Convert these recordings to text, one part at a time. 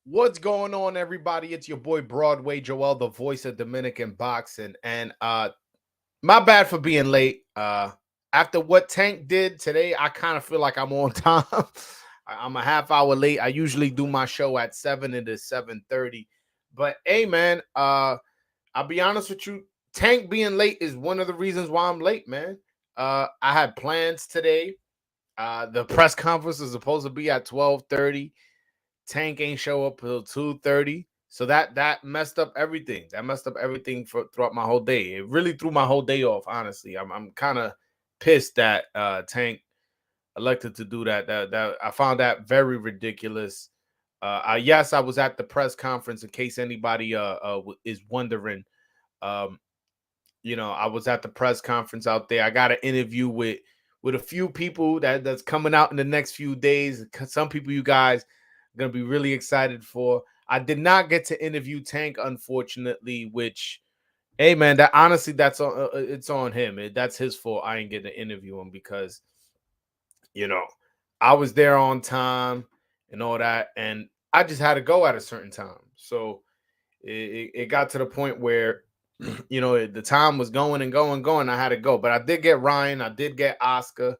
What's going on, everybody? It's your boy Broadway Joel, the voice of Dominican boxing. And my bad for being late. After what Tank did today, I kind of feel like I'm on time. I'm a half hour late. I usually do my show at 7. It is 7:30. But hey, man, I'll be honest with you. Tank being late is one of the reasons why I'm late, man. I had plans today. The press conference is supposed to be at 12:30. Tank ain't show up till 2:30. So that messed up everything. That messed up everything for throughout my whole day. It really threw my whole day off, honestly. I'm kind of pissed that Tank elected to do that. That I found that very ridiculous. Yes, I was at the press conference in case anybody is wondering. Um, I was at the press conference out there. I got an interview with a few people that's coming out in the next few days. Some people you guys are gonna be really excited for. I did not get to interview Tank, unfortunately. Which, hey man, that honestly, that's on it's on him. That's his fault. I ain't getting to interview him because you know I was there on time and all that, and I just had to go at a certain time. So it got to the point where the time was going and going and going. I had to go, but I did get Ryan. I did get Oscar.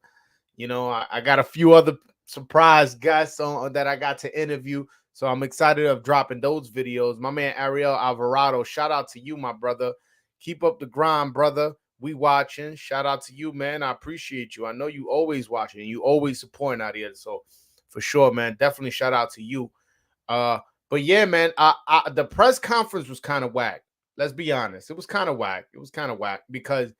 I got a few other surprise guests on that I got to interview. So I'm excited of dropping those videos. My man Ariel Alvarado, shout out to you, my brother. Keep up the grind, brother. We watching. Shout out to you, man. I appreciate you. I know you always watching. You always supporting out here. So for sure, man. Definitely shout out to you. Uh, but yeah, man, the press conference was kind of whack. Let's be honest. It was kind of whack. It was kind of whack because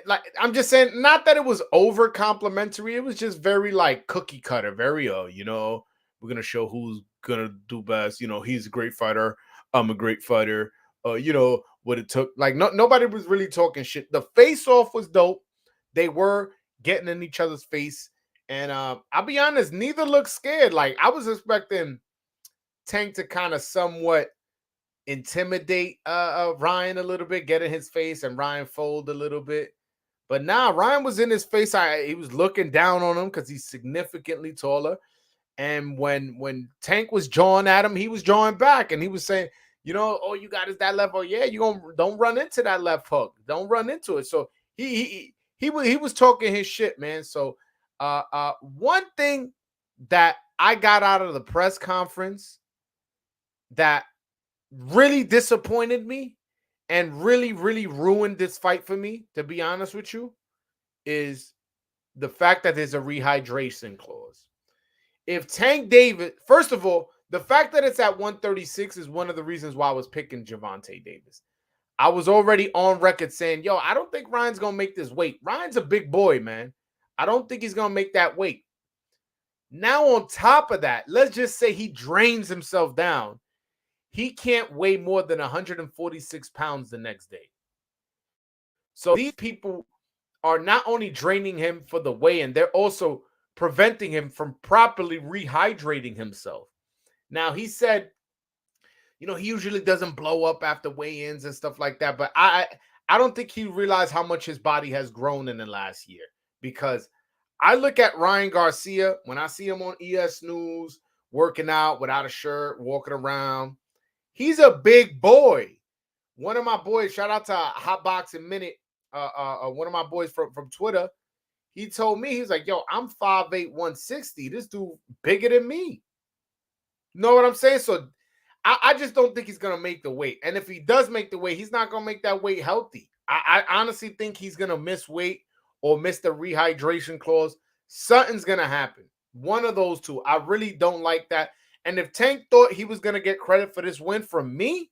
like I'm just saying, not that it was over complimentary. It was just very like cookie cutter, very we're gonna show who's gonna do best. He's a great fighter. I'm a great fighter. What it took. Like nobody was really talking shit. The face off was dope. They were getting in each other's face, and I'll be honest, neither looked scared. Like I was expecting Tank to kind of somewhat intimidate Ryan a little bit, get in his face, and Ryan fold a little bit. But nah, Ryan was in his face. He was looking down on him because he's significantly taller. And when Tank was jawing at him, he was jawing back, and he was saying, oh, you got is that left hook? Yeah, don't run into that left hook. Don't run into it. So he was talking his shit, man. So one thing that I got out of the press conference that really disappointed me and really, really ruined this fight for me, to be honest with you, is the fact that there's a rehydration clause. If Tank Davis, first of all, the fact that it's at 136 is one of the reasons why I was picking Gervonta Davis. I was already on record saying, yo, I don't think Ryan's going to make this weight. Ryan's a big boy, man. I don't think he's going to make that weight. Now, on top of that, let's just say he drains himself down. He can't weigh more than 146 pounds the next day. So these people are not only draining him for the weigh-in, they're also preventing him from properly rehydrating himself. Now, he said, he usually doesn't blow up after weigh-ins and stuff like that, but I don't think he realized how much his body has grown in the last year, because I look at Ryan Garcia when I see him on ES News working out without a shirt, walking around. He's a big boy. One of my boys, shout out to Hot Boxing Minute, one of my boys from Twitter, he told me, he's like, yo, I'm 5'8", 160. This dude bigger than me. Know what I'm saying? So I just don't think he's going to make the weight. And if he does make the weight, he's not going to make that weight healthy. I honestly think he's going to miss weight or miss the rehydration clause. Something's going to happen. One of those two. I really don't like that. And if Tank thought he was going to get credit for this win from me,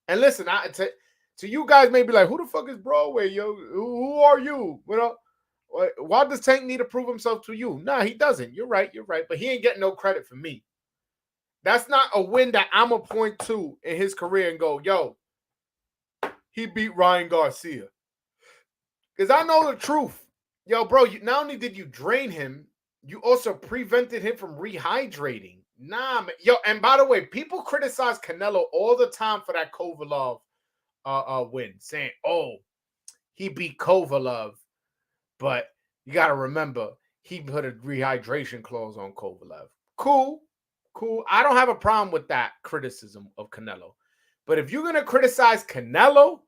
and listen, to you guys may be like, who the fuck is Broadway, yo? Who are you? Why does Tank need to prove himself to you? Nah, he doesn't. You're right. But he ain't getting no credit for me. That's not a win that I'm going to point to in his career and go, yo, he beat Ryan Garcia. Because I know the truth. Yo, bro, not only did you drain him, you also prevented him from rehydrating. Nah, man. Yo, and by the way, people criticize Canelo all the time for that Kovalov win, saying, oh, he beat Kovalov. But you got to remember, he put a rehydration clause on Kovalev. Cool. Cool. I don't have a problem with that criticism of Canelo. But if you're gonna criticize Canelo,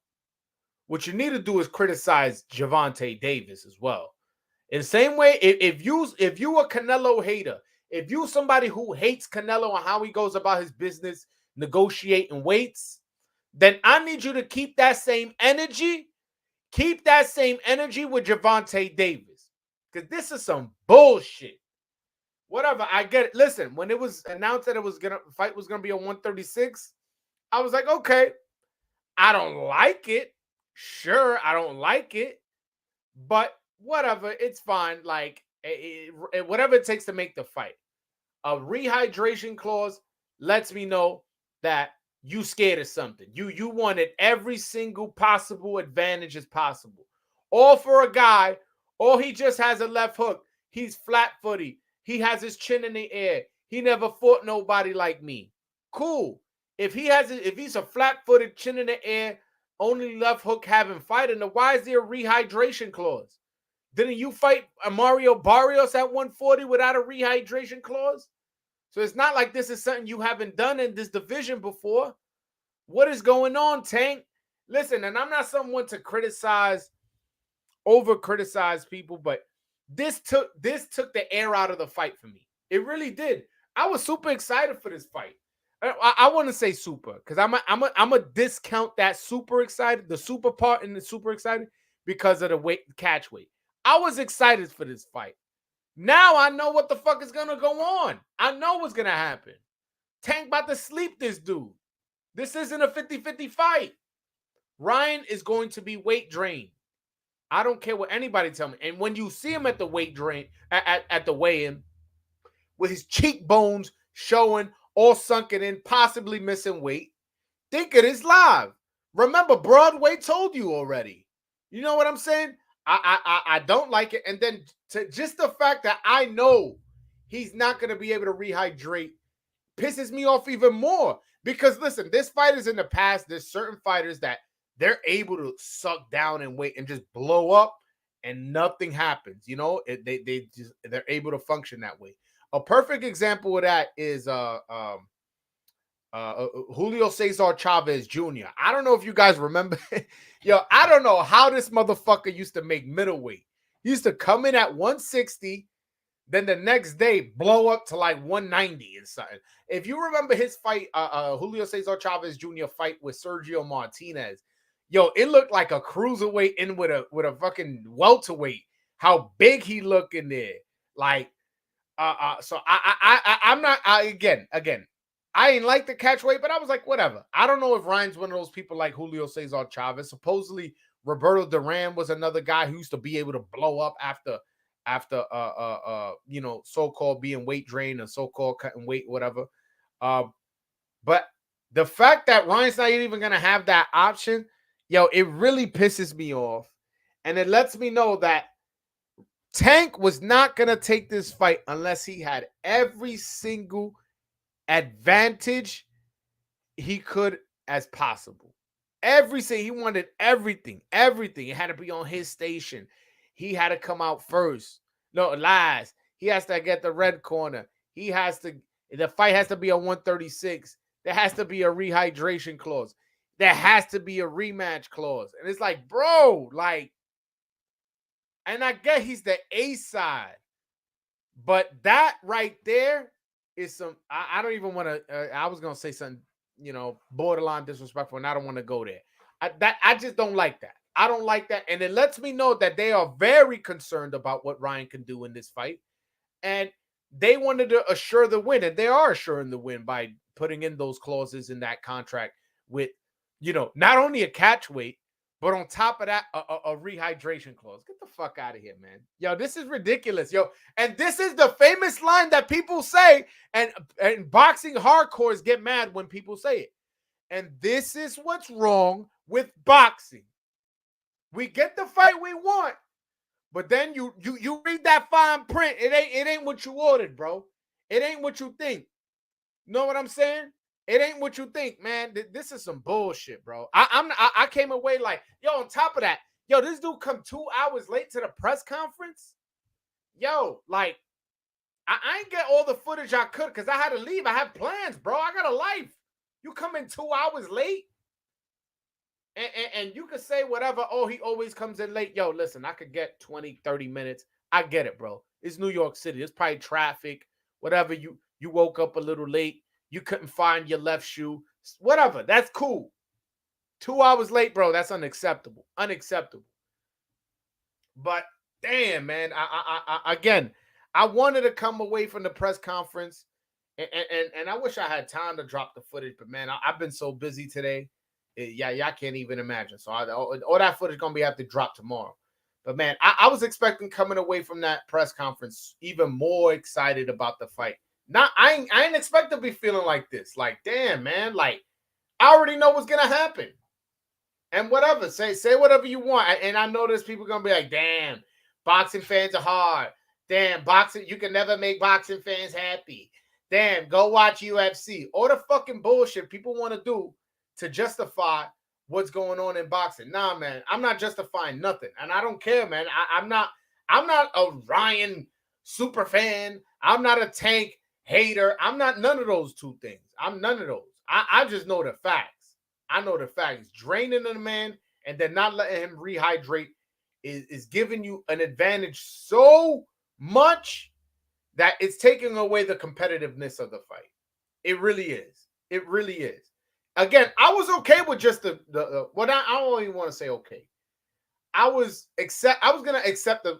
what you need to do is criticize Gervonta Davis as well. In the same way, if you a Canelo hater, if you somebody who hates Canelo and how he goes about his business, negotiating weights, then I need you to keep that same energy. Keep that same energy with Gervonta Davis. Because this is some bullshit. Whatever, I get it. Listen, when it was announced that fight was gonna be on 136, I was like, okay, I don't like it. Sure, I don't like it, but whatever, it's fine. Like whatever it takes to make the fight. A rehydration clause lets me know that you scared of something. You wanted every single possible advantage as possible. All for a guy, or he just has a left hook. He's flat-footed. He has his chin in the air. He never fought nobody like me. Cool. If he's a flat-footed chin in the air, only left hook having fighting, then why is there a rehydration clause? Didn't you fight Mario Barrios at 140 without a rehydration clause? So it's not like this is something you haven't done in this division before. What is going on, Tank? Listen, and I'm not someone to over criticize people, but this took the air out of the fight for me. It really did. I was super excited for this fight. I want to say super because I'm a discount that super excited, the super part in the super excited because of the catch weight. I was excited for this fight. Now I know what the fuck is gonna go on. I know what's gonna happen. Tank about to sleep this dude. This isn't a 50-50 fight. Ryan is going to be weight drained. I don't care what anybody tell me. And when you see him at the weight drain, at the weigh-in, with his cheekbones showing, all sunken in, possibly missing weight, think it is live. Remember, Broadway told you already. You know what I'm saying? I don't like it. And then just the fact that I know he's not going to be able to rehydrate pisses me off even more. Because listen, this fighters in the past, there's certain fighters that they're able to suck down and wait and just blow up and nothing happens. You know, they're able to function that way. A perfect example of that is Julio Cesar Chavez Jr. I don't know if you guys remember. Yo, I don't know how this motherfucker used to make middleweight. He used to come in at 160, then the next day blow up to like 190 and something. If you remember his fight, Julio Cesar Chavez Jr. fight with Sergio Martinez, yo, it looked like a cruiserweight in with a fucking welterweight. How big he looked in there, like. So I'm not. Again. I ain't like the catch weight, but I was like, whatever. I don't know if Ryan's one of those people like Julio Cesar Chavez. Supposedly, Roberto Duran was another guy who used to be able to blow up after so-called being weight drained and so-called cutting weight, whatever. But the fact that Ryan's not even gonna have that option, yo, it really pisses me off, and it lets me know that Tank was not gonna take this fight unless he had every single advantage he could as possible. He wanted everything. It had to be on his station. He had to come out first. No lies. He has to get the red corner. The fight has to be a 136. There has to be a rehydration clause. There has to be a rematch clause. And it's like, bro, like, and I get he's the A side, but that right there is some. I don't even want to. I was gonna say something, borderline disrespectful, and I don't want to go there. I just don't like that. I don't like that, and it lets me know that they are very concerned about what Ryan can do in this fight, and they wanted to assure the win, and they are assuring the win by putting in those clauses in that contract with, not only a catch weight, but on top of that, a rehydration clause. Get the fuck out of here, man. Yo, this is ridiculous, yo. And this is the famous line that people say, and boxing hardcores get mad when people say it. And this is what's wrong with boxing. We get the fight we want, but then you read that fine print. It ain't what you ordered, bro. It ain't what you think. Know what I'm saying? It ain't what you think, man. This is some bullshit, bro. I came away like, yo, on top of that, yo, this dude come 2 hours late to the press conference. Yo, like, I ain't get all the footage I could because I had to leave. I had plans, bro. I got a life. You come in 2 hours late, and you could say whatever. Oh, he always comes in late. Yo, listen, I could get 20, 30 minutes. I get it, bro. It's New York City. It's probably traffic. Whatever. You woke up a little late. You couldn't find your left shoe. Whatever. That's cool. 2 hours late, bro. That's unacceptable. Unacceptable. But damn, man. Again, I wanted to come away from the press conference, and I wish I had time to drop the footage, but man, I've been so busy today. Yeah, I can't even imagine. So all that footage gonna be have to drop tomorrow. But man, I was expecting coming away from that press conference even more excited about the fight. Not I ain't expect to be feeling like this. Like, damn, man, like I already know what's gonna happen. And whatever, say whatever you want. And I know there's people gonna be like, damn, boxing fans are hard. Damn, boxing, you can never make boxing fans happy. Damn, go watch UFC. All the fucking bullshit people want to do to justify what's going on in boxing. Nah, man, I'm not justifying nothing. And I don't care, man. I'm not a Ryan super fan. I'm not a Tank hater. I'm not none of those two things. I'm none of those. I just know the facts. I know the facts. Draining the man and then not letting him rehydrate is giving you an advantage so much that it's taking away the competitiveness of the fight. It really is. It really is. Again, I was okay with just the what I don't even want to say okay. I was gonna accept the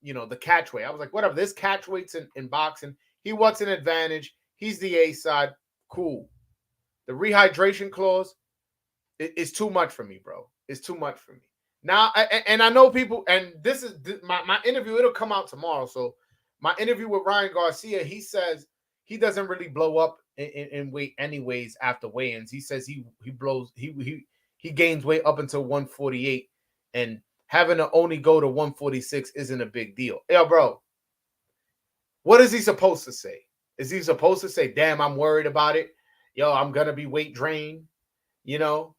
the catch weight. I was like, whatever, this catch weight's in boxing. He wants an advantage. He's the A side. Cool. The rehydration clause is too much for me, bro. It's too much for me. Now, and I know people, and this is my interview. It'll come out tomorrow. So my interview with Ryan Garcia, he says he doesn't really blow up in weight anyways after weigh-ins. He says he gains weight up until 148, and having to only go to 146 isn't a big deal. Yeah, bro. What is he supposed to say? Is he supposed to say, damn, I'm worried about it? Yo, I'm going to be weight drained? You know,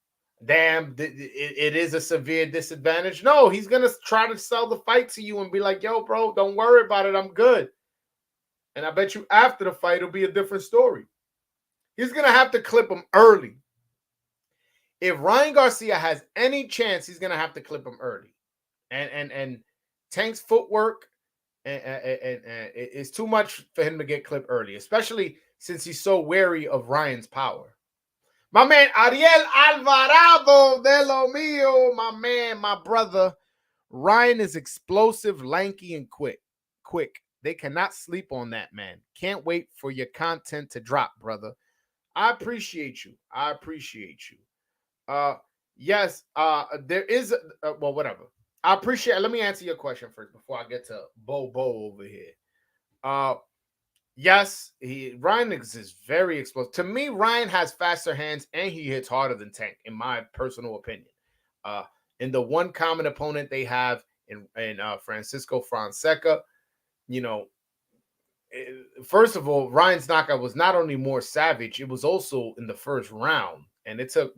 damn, it is a severe disadvantage. No, he's going to try to sell the fight to you and be like, yo, bro, don't worry about it. I'm good. And I bet you after the fight, it'll be a different story. He's going to have to clip him early. If Ryan Garcia has any chance, he's going to have to clip him early. And Tank's footwork and it's too much for him to get clipped early, especially since he's so wary of Ryan's power. My man, Ariel Alvarado de lo mío, my man, my brother. Ryan is explosive, lanky, and quick. They cannot sleep on that, man. Can't wait for your content to drop, brother. I appreciate you. Yes, there is, well, whatever. I appreciate, let me answer your question first before I get to Bo over here. Yes, Ryan is very explosive. To me, Ryan has faster hands and he hits harder than Tank, in my personal opinion. In the one common opponent they have in Francisco Fonseca, first of all, Ryan's knockout was not only more savage, it was also in the first round. And it took,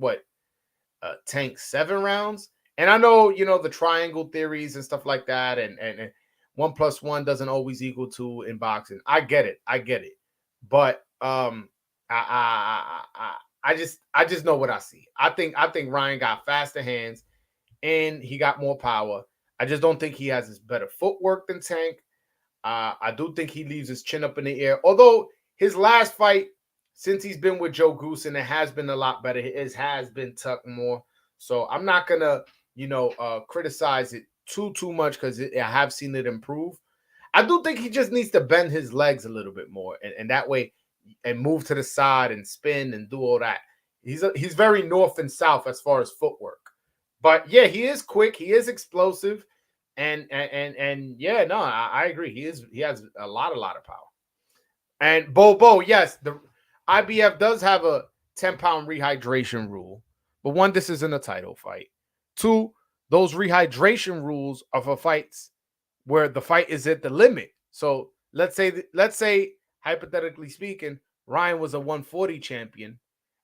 Tank 7 rounds? And I know, the triangle theories and stuff like that, and 1 + 1 doesn't always equal 2 in boxing. I get it. But I just know what I see. I think Ryan got faster hands and he got more power. I just don't think he has his better footwork than Tank. I do think he leaves his chin up in the air. Although his last fight, since he's been with Joe Goosen, it has been a lot better. It has been tucked more. So I'm not gonna, criticize it too much because I have seen it improve. I do think he just needs to bend his legs a little bit more, and that way, and move to the side and spin and do all that. He's very north and south as far as footwork, but yeah, he is quick. He is explosive, and yeah, no, I agree. He has a lot of power. And Bo, yes, the IBF does have a 10-pound rehydration rule, but one, this isn't a title fight. Two, those rehydration rules are for fights where the fight is at the limit. So let's say hypothetically speaking, Ryan was a 140 champion,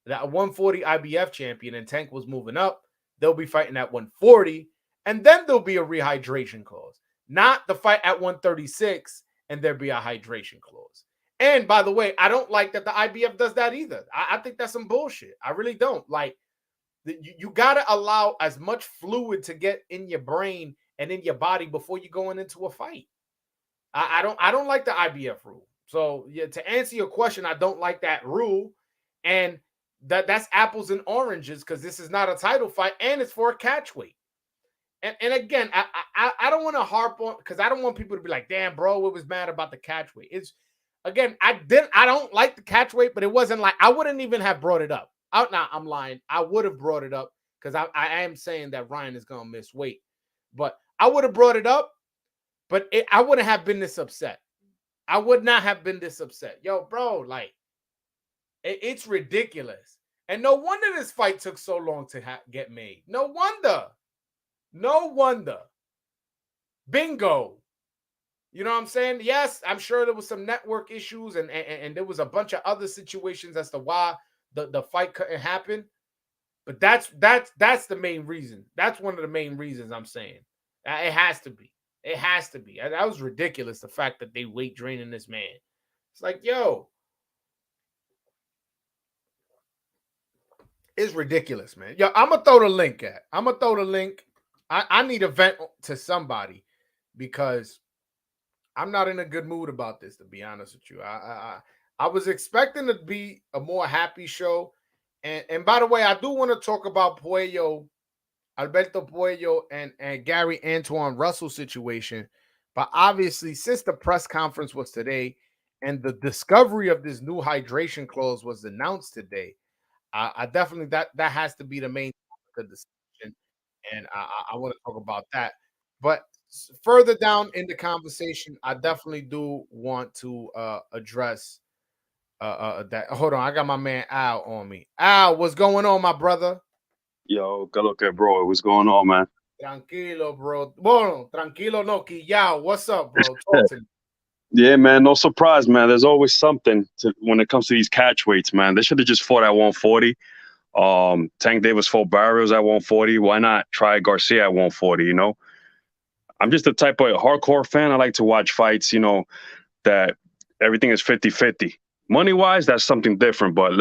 that a 140 IBF champion, and Tank was moving up. They'll be fighting at 140, and then there'll be a rehydration clause, not the fight at 136 and there be a hydration clause. And by the way, I don't like that the IBF does that either. I think that's some bullshit. I really don't. Like, you got to allow as much fluid to get in your brain and in your body before you going into a fight. I don't like the IBF rule. So yeah, to answer your question, I don't like that rule, and that's apples and oranges because this is not a title fight and it's for a catch weight. And again, I don't want to harp on because I don't want people to be like, damn, bro, it was mad about the catch weight. It's again, I don't like the catch weight, but it wasn't like I wouldn't even have brought it up. Now I'm lying. I would have brought it up because I am saying that Ryan is gonna miss weight, but I would have brought it up, but I wouldn't have been this upset. I would not have been this upset. Yo, bro, like it's ridiculous. And no wonder this fight took so long to get made. No wonder. No wonder. Bingo. You know what I'm saying? Yes, I'm sure there was some network issues and there was a bunch of other situations as to why the fight couldn't happen. But that's the main reason. That's one of the main reasons I'm saying. It has to be. It has to be. That was ridiculous, the fact that they weight draining this man. It's like, yo, it's ridiculous, man. Yo, I'm going to throw the link at. I'm going to throw the link. I need a vent to somebody because I'm not in a good mood about this, to be honest with you. I was expecting to be a more happy show. And by the way, I do want to talk about Alberto Puello and Gary Antoine Russell situation. But obviously, since the press conference was today and the discovery of this new hydration clause was announced today, I definitely that has to be the main topic of discussion. And I want to talk about that. But further down in the conversation, I definitely do want to address that. Hold on, I got my man Al on me. Al, what's going on, my brother? Yo, good looking, bro. What's going on, man? Tranquilo, bro. Bueno, tranquilo, no, Quillao. What's up, bro? Talk to me. Yeah, man. No surprise, man. There's always something when it comes to these catch weights, man. They should have just fought at 140. Tank Davis fought Barrios at 140. Why not try Garcia at 140? I'm just the type of hardcore fan. I like to watch fights, that everything is 50-50. Money wise, that's something different. But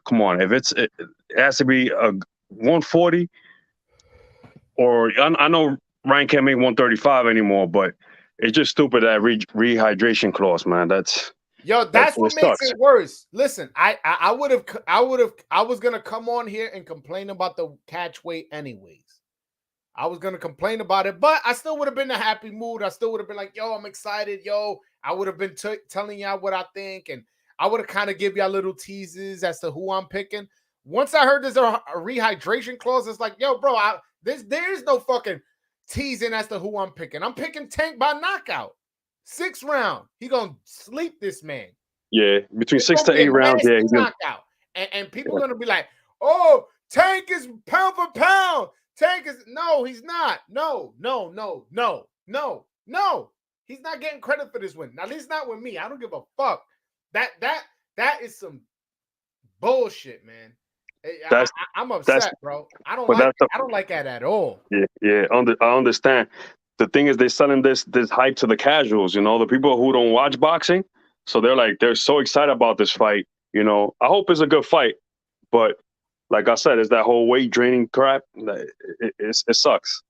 come on. If it has to be a 140, or I know Ryan can't make 135 anymore, but it's just stupid that rehydration clause, man. That's what makes sucks. it worse. Listen, I was gonna come on here and complain about the catch weight anyways. I was gonna complain about it, but I still would have been in a happy mood. I still would have been like, yo, I'm excited, yo. I would have been telling y'all what I think, and I would have kind of give y'all little teases as to who I'm picking. Once I heard there's a rehydration clause, it's like, yo, bro, there's no fucking teasing as to who I'm picking. I'm picking Tank by knockout. 6th round. He gonna sleep this man. Yeah, between 6 to 8 rounds. Yeah, he's knockout. And people are gonna be like, oh, Tank is pound for pound. Tank is he's not. No. He's not getting credit for this win. At least not with me. I don't give a fuck. That is some bullshit, man. I'm upset, bro. I don't like that at all. Yeah. I understand. The thing is, they're selling this hype to the casuals. The people who don't watch boxing, so they're so excited about this fight. I hope it's a good fight, but like I said, it's that whole weight draining crap. It sucks.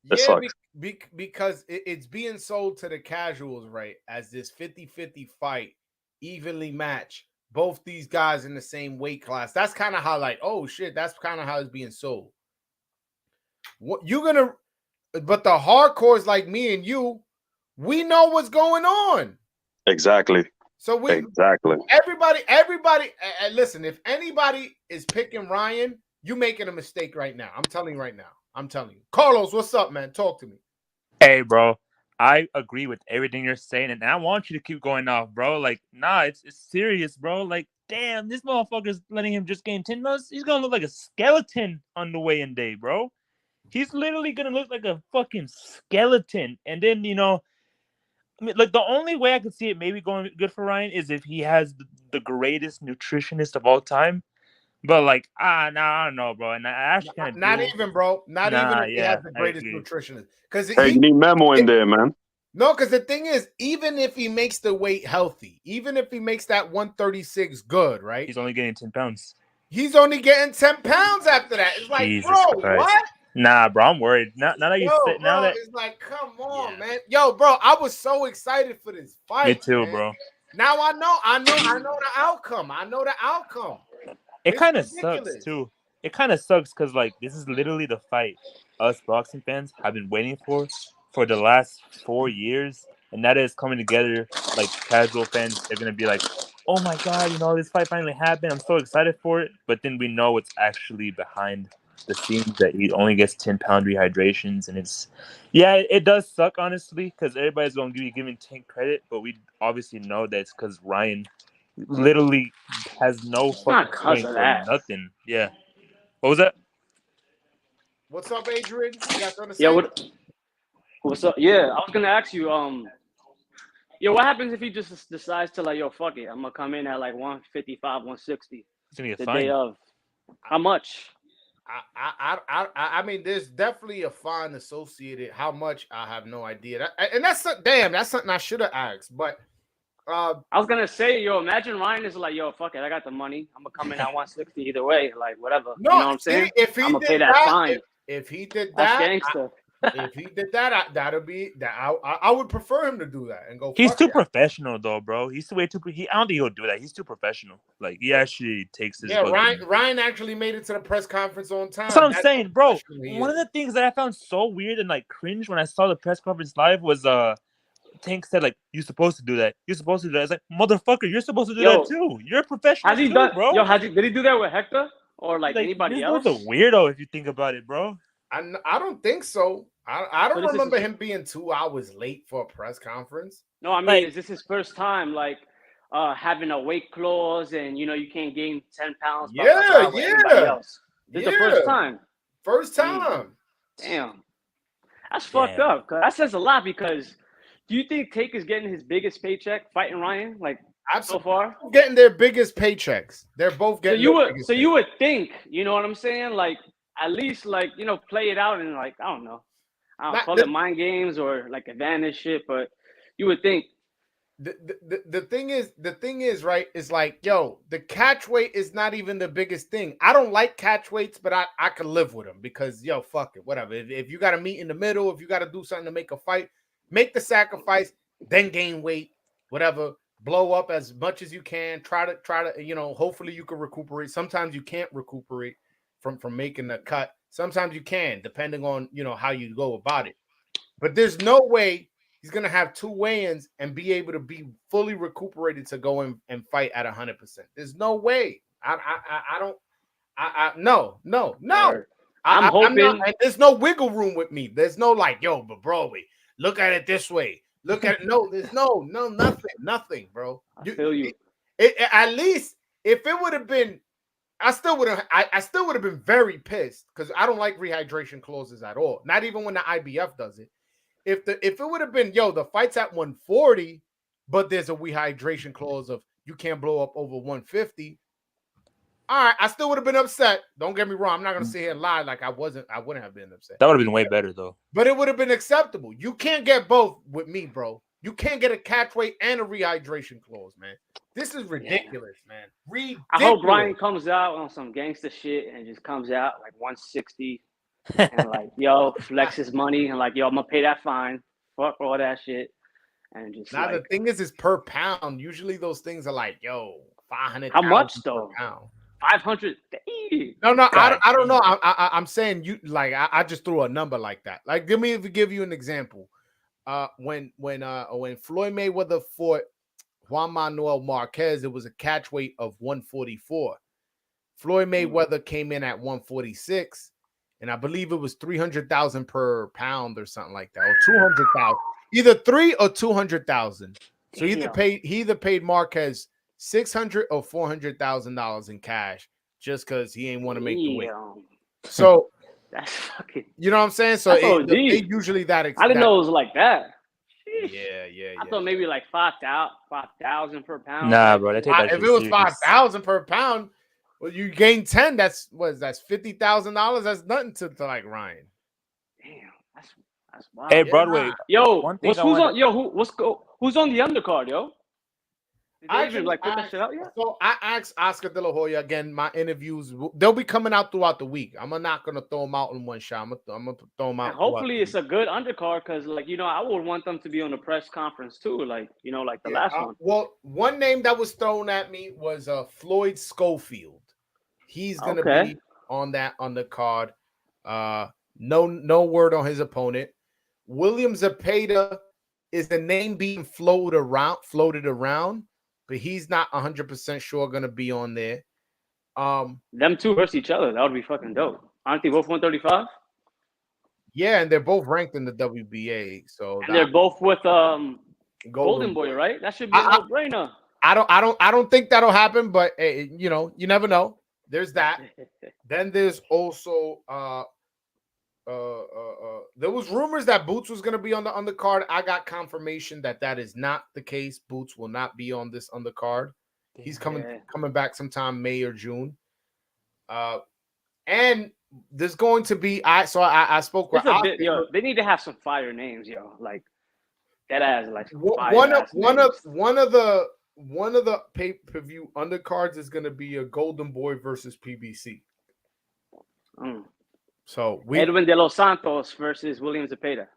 It sucks. Because it's being sold to the casuals, right, as this 50-50 fight, evenly matched. Both these guys in the same weight class. That's kind of how, like, oh shit, that's kind of how it's being sold. But the hardcores like me and you, we know what's going on. Exactly. So exactly. Everybody, listen, if anybody is picking Ryan, you making a mistake right now. I'm telling you right now. I'm telling you. Carlos, what's up, man? Talk to me. Hey, bro. I agree with everything you're saying, and I want you to keep going off, bro. Like, nah, it's serious, bro. Like, damn, this motherfucker's letting him just gain 10 months. He's gonna look like a skeleton on the weigh-in day, bro. He's literally gonna look like a fucking skeleton. And then, I mean, like, the only way I could see it maybe going good for Ryan is if he has the greatest nutritionist of all time. But like, I don't know, bro. And I actually not even, bro. Not even if he has the greatest nutritionist. Because you need Memo in there, man. No, because the thing is, even if he makes the weight healthy, even if he makes that 136 good, right? He's only getting 10 pounds. He's only getting 10 pounds after that. It's like, Jesus bro, Christ. what? Nah, bro, I'm worried. Now that you Yo, said, now bro, that it's like, come on, Yeah. man. Yo, bro, I was so excited for this fight. me too, man. bro. Now I know the outcome. I know the outcome. It It's kind of ridiculous. sucks too. It kind of sucks because like this is literally the fight us boxing fans have been waiting for the last 4 years, and that is coming together. Like casual fans, they're gonna be like, "Oh my god, this fight finally happened. I'm so excited for it." But then we know what's actually behind the scenes that he only gets 10-pound rehydrations, and it does suck honestly because everybody's gonna be giving Tank credit, but we obviously know that it's because Ryan literally has no It's not fucking because strength of or that. nothing. Yeah. What was that? What's up, Adrian? You got something to say? Yeah, what's up? Yeah, I was gonna ask you, what happens if he just decides to like, yo, fuck it, I'm gonna come in at like 155, 160 He's gonna get the fined. day of. How much? I mean, there's definitely a fine associated. How much? I have no idea. That's something I should have asked. But I was gonna say, yo, imagine Ryan is like, yo, fuck it, I got the money. I'm gonna come in at 160 either way, like whatever. no, you know what I'm saying? if he I'm gonna did pay that fine. if he did That's that, gangster. if he did that, that'll be that. I would prefer him to do that and go. He's fuck too that. professional though, bro. He's way too. I don't think he'll do that. He's too professional. Like he actually takes his. Yeah, fucking- Ryan actually made it to the press conference on time. That's what I'm saying, bro. professional he One of is. the things that I found so weird and like cringe when I saw the press conference live was Tank said like, "You're supposed to do that. You're supposed to do that." It's like, motherfucker, you're supposed to do Yo, that too. You're a professional Has he too, done? bro. Yo, did he do that with Hector or like anybody this else? dude's a weirdo if you think about it, bro. I don't think so. I don't So this remember is- him being 2 hours late for a press conference. No, I mean, Like- is this his first time like having a weight clause and you can't gain 10 pounds? Blah, blah, blah, with anybody else. This is the first time. First time. Damn, that's fucked up. Cause that says a lot. Because do you think Tank is getting his biggest paycheck fighting Ryan like so far? Getting their biggest paychecks. They're both getting. You would think, you know what I'm saying? Like at least like play it out and like I don't call it mind games or like advantage shit, but you would think. The thing is, right, is like, yo, the catch weight is not even the biggest thing. I don't like catch weights, but I can live with them because, yo, fuck it, whatever. If you got to meet in the middle, if you got to do something to make a fight, make the sacrifice, then gain weight, whatever, blow up as much as you can. Try to, hopefully you can recuperate. Sometimes you can't recuperate from making the cut. Sometimes you can, depending on, how you go about it. But there's no way he's going to have 2 weigh-ins and be able to be fully recuperated to go in and fight at 100%. There's no way. No. I'm hoping. And there's no wiggle room with me. There's no like, yo, but bro, wait, look at it this way. Look at it. No, there's nothing, bro. I feel you. At least if it would have been, I still would have been very pissed because I don't like rehydration clauses at all. Not even when the IBF does it. If it would have been, yo, the fight's at 140, but there's a rehydration clause of you can't blow up over 150. All right, I still would have been upset. Don't get me wrong. I'm not gonna sit here and lie like I wouldn't have been upset. That would have been way better though. But it would have been acceptable. You can't get both with me, bro. You can't get a catch weight and a rehydration clause, man. This is ridiculous, man. Ridiculous. I hope Ryan comes out on some gangster shit and just comes out like 160 and like, yo, flex his money and like, yo, I'm gonna pay that fine. Fuck all that shit. And just now like, the thing is per pound. Usually those things are like, yo, 500. How much though? 500. No, I don't know. I'm saying you like I just threw a number like that. Like, give you an example. When Floyd Mayweather fought Juan Manuel Marquez, it was a catch weight of 144. Floyd Mayweather came in at 146, and I believe it was 300,000 per pound or something like that, or 200,000, either 3 or 200,000. So he either paid Marquez $600,000 or $400,000 in cash just because he ain't want to make the weight. So that's fucking. You know what I'm saying? So it usually that. I didn't know it was like that. Yeah. I thought maybe like 5,000 per pound. Nah, bro. If it was 5,000 per pound, well, you gain 10. That's $50,000. That's nothing to like Ryan. Damn, That's wild. Hey, Yeah, Broadway. nah. Yo, One thing who's I wanted- on? Yo, who's on the undercard, yo? Did they I even like put that shit out yet? So I asked Oscar De La Hoya again. My interviews, they'll be coming out throughout the week. I'm not gonna throw them out in one shot. I'm gonna throw them out. And hopefully it's a good undercard because, like, I would want them to be on the press conference too, like like the last one. Well, one name that was thrown at me was Floyd Schofield. He's gonna be on that undercard. No word on his opponent. William Zepeda is the name being floated around, but he's not 100% sure gonna be on there. Them two versus each other, that would be fucking dope. Aren't they both 135? Yeah, and they're both ranked in the WBA, so And they're both with Golden Boy, right? That should be a no-brainer. I don't think that'll happen, but you never know. There's that. Then there's also there was rumors that Boots was going to be on the undercard. I got confirmation that is not the case. Boots will not be on this undercard. He's coming back sometime May or June. And there's going to be I spoke with they need to have some fire names, like that as like one of the pay-per-view undercards is going to be a Golden Boy versus PBC. So Edwin De Los Santos versus William Zepeda.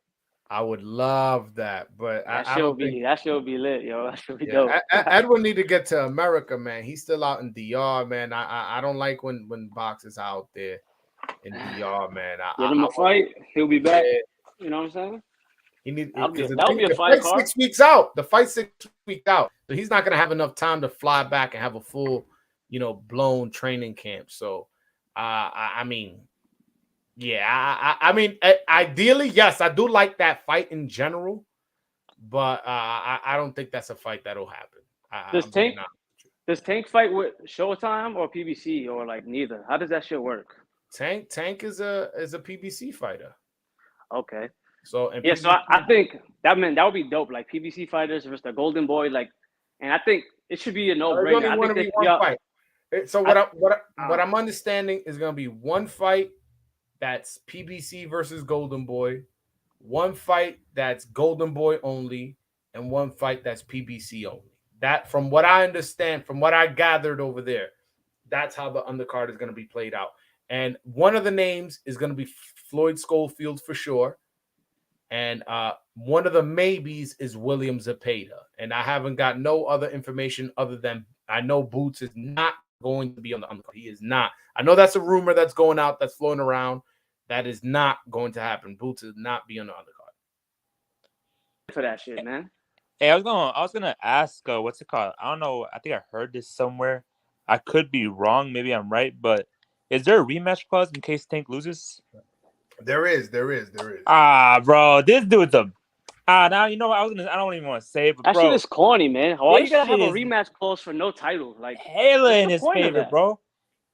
I would love that, but that should be lit, yo. That should be dope. Edwin need to get to America, man. He's still out in DR, man. I don't like when Box is out there in DR, man. Give him a fight, he'll be back. You know what I'm saying? He need that'll be a fight card. 6 weeks out. The fight's 6 weeks out, so he's not gonna have enough time to fly back and have a full, blown training camp. So, I mean. Yeah, I mean, ideally, yes, I do like that fight in general, but I don't think that's a fight that'll happen. Does Tank fight with Showtime or PBC or like neither? How does that shit work? Tank is a PBC fighter. Okay. So I think that would be dope. Like PBC fighters versus the Golden Boy, and I think it should be a no-brainer. I think one fight. So what I'm understanding is going to be one fight. That's PBC versus Golden Boy, one fight that's Golden Boy only, and one fight that's PBC only. That, from what I understand, from what I gathered over there, that's how the undercard is going to be played out. And one of the names is going to be Floyd Schofield for sure. And one of the maybes is William Zepeda. And I haven't got no other information other than I know Boots is not going to be on the undercard. He is not. I know that's a rumor that's going out, that's floating around. That is not going to happen. Boots is not be on the undercard. For that shit, man. Hey, I was gonna ask, what's it called? I don't know. I think I heard this somewhere. I could be wrong. Maybe I'm right. But is there a rematch clause in case Tank loses? There is. Bro, this dude's now you know what I don't even want to say it, but that shit is corny, man. Why you gotta have a rematch clause for no title? Like hella in his favor, bro.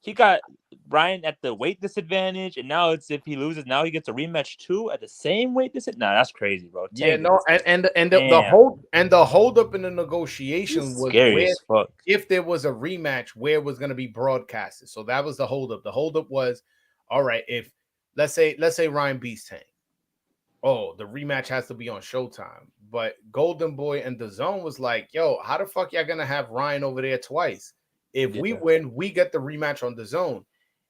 He got Ryan at the weight disadvantage, and now it's if he loses, now he gets a rematch too at the same weight disadvantage. Nah, that's crazy, bro. The hold up in the negotiation was scary as fuck. If there was a rematch, where it was going to be broadcasted. So that was the hold up. The hold up was, all right, if let's say Ryan beats Tank. Oh, the rematch has to be on Showtime. But Golden Boy and DAZN was like, yo, how the fuck y'all gonna have Ryan over there twice? If we win, we get the rematch on DAZN.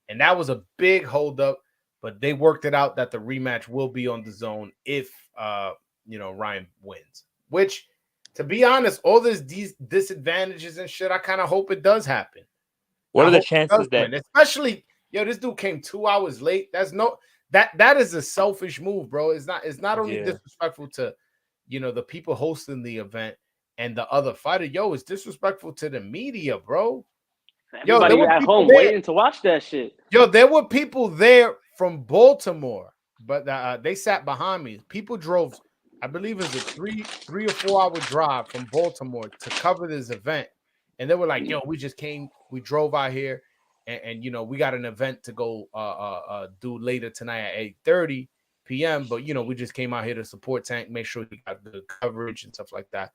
And that was a big holdup, but they worked it out that the rematch will be on DAZN if Ryan wins. Which, to be honest, all these disadvantages and shit, I kind of hope it does happen. What are the chances that, especially this dude came 2 hours late? That is a selfish move, bro. It's not only disrespectful to the people hosting the event and the other fighter. Yo, it's disrespectful to the media, bro. Everybody at home waiting to watch that shit. Yo, there were people there from Baltimore, but they sat behind me. People drove, I believe it was a 3 or 4 hour drive from Baltimore to cover this event. And they were like, yo, we just came, we drove out here and we got an event to go do later tonight at 8:30 p.m. But, we just came out here to support Tank, make sure we got the coverage and stuff like that.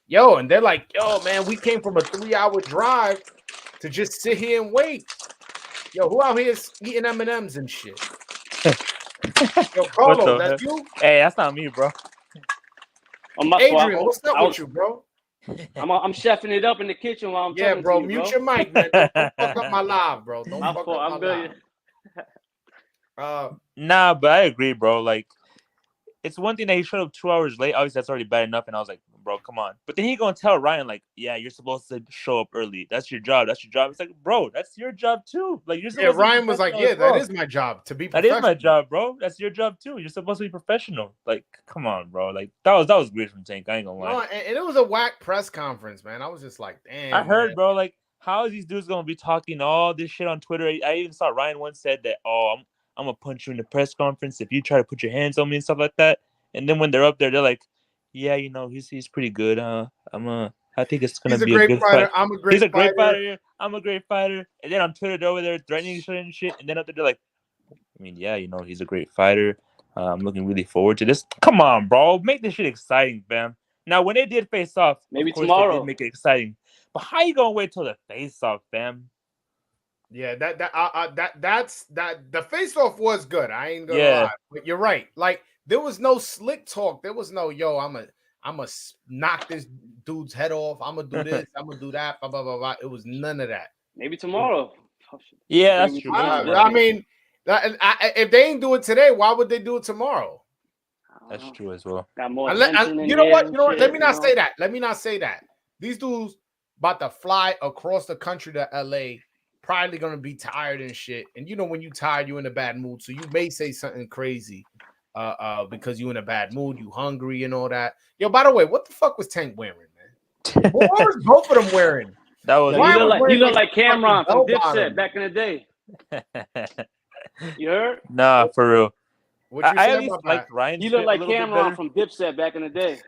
Yo, and they're like, yo, man, we came from a 3 hour drive to just sit here and wait. Yo, who out here is eating M&Ms and shit? Yo, What Carlos, the that's hell? you? Hey, that's not me, bro. On my Adrian, what's up with you, bro? I'm chefing it up in the kitchen while I'm Yeah, talking bro, to you, mute bro. your mic, man. Don't fuck up my live, bro. Don't My fuck fault. up I'm my good. live. Nah, but I agree, bro. Like, it's one thing that he showed up 2 hours late. Obviously, that's already bad enough. And I was like, bro, come on. But then he gonna tell Ryan, like, yeah, you're supposed to show up early. That's your job. That's your job. It's like, bro, that's your job too. Like, you're Yeah, supposed to be Ryan was like, professional yeah, as well. that is my job to be That professional. is my job, bro. That's your job too. You're supposed to be professional. Like, come on, bro. Like, that was weird from Tank. I ain't gonna lie. No, and it was a whack press conference, man. I was just like, damn. I heard, man. bro. Like, how is these dudes gonna be talking all this shit on Twitter? I even saw Ryan once said that, oh, I'm gonna punch you in the press conference if you try to put your hands on me and stuff like that. And then when they're up there, they're like, yeah, you know, he's pretty good. I think it's gonna He's a be a great good fighter. fight. I'm a great He's a great fighter. fighter. I'm a great fighter. And then on Twitter, they're over there threatening each other and shit. And then up there, they're like, I mean, yeah, you know, he's a great fighter. I'm looking really forward to this. Come on, bro. Make this shit exciting, fam. Now, when they did face off, Maybe of course, tomorrow. they did make it exciting. But how you gonna wait till the face off, fam? Yeah, that's the face off was good. I ain't gonna Yeah. lie, but you're right. Like there was no slick talk. There was no I'm a knock this dude's head off. I'm gonna do this. I'm gonna do that. Blah blah blah blah. It was none of that. Maybe tomorrow. Yeah, that's true. Maybe tomorrow. I mean, if they ain't do it today, why would they do it tomorrow? That's true as well. Got more You know what? Let me not say that. Let me not say that. These dudes about to fly across the country to LA, probably gonna be tired and shit. And you know, when you tired, you're in a bad mood, so you may say something crazy, because you're in a bad mood, you hungry and all that. Yo, by the way, what the fuck was Tank wearing, man? What was both of them wearing? That was he looked like Cameron from Dipset back in the day. You heard? Nah, for real. I at least like liked Ryan's He fit looked a like little bit Cameron better. from Dipset back in the day.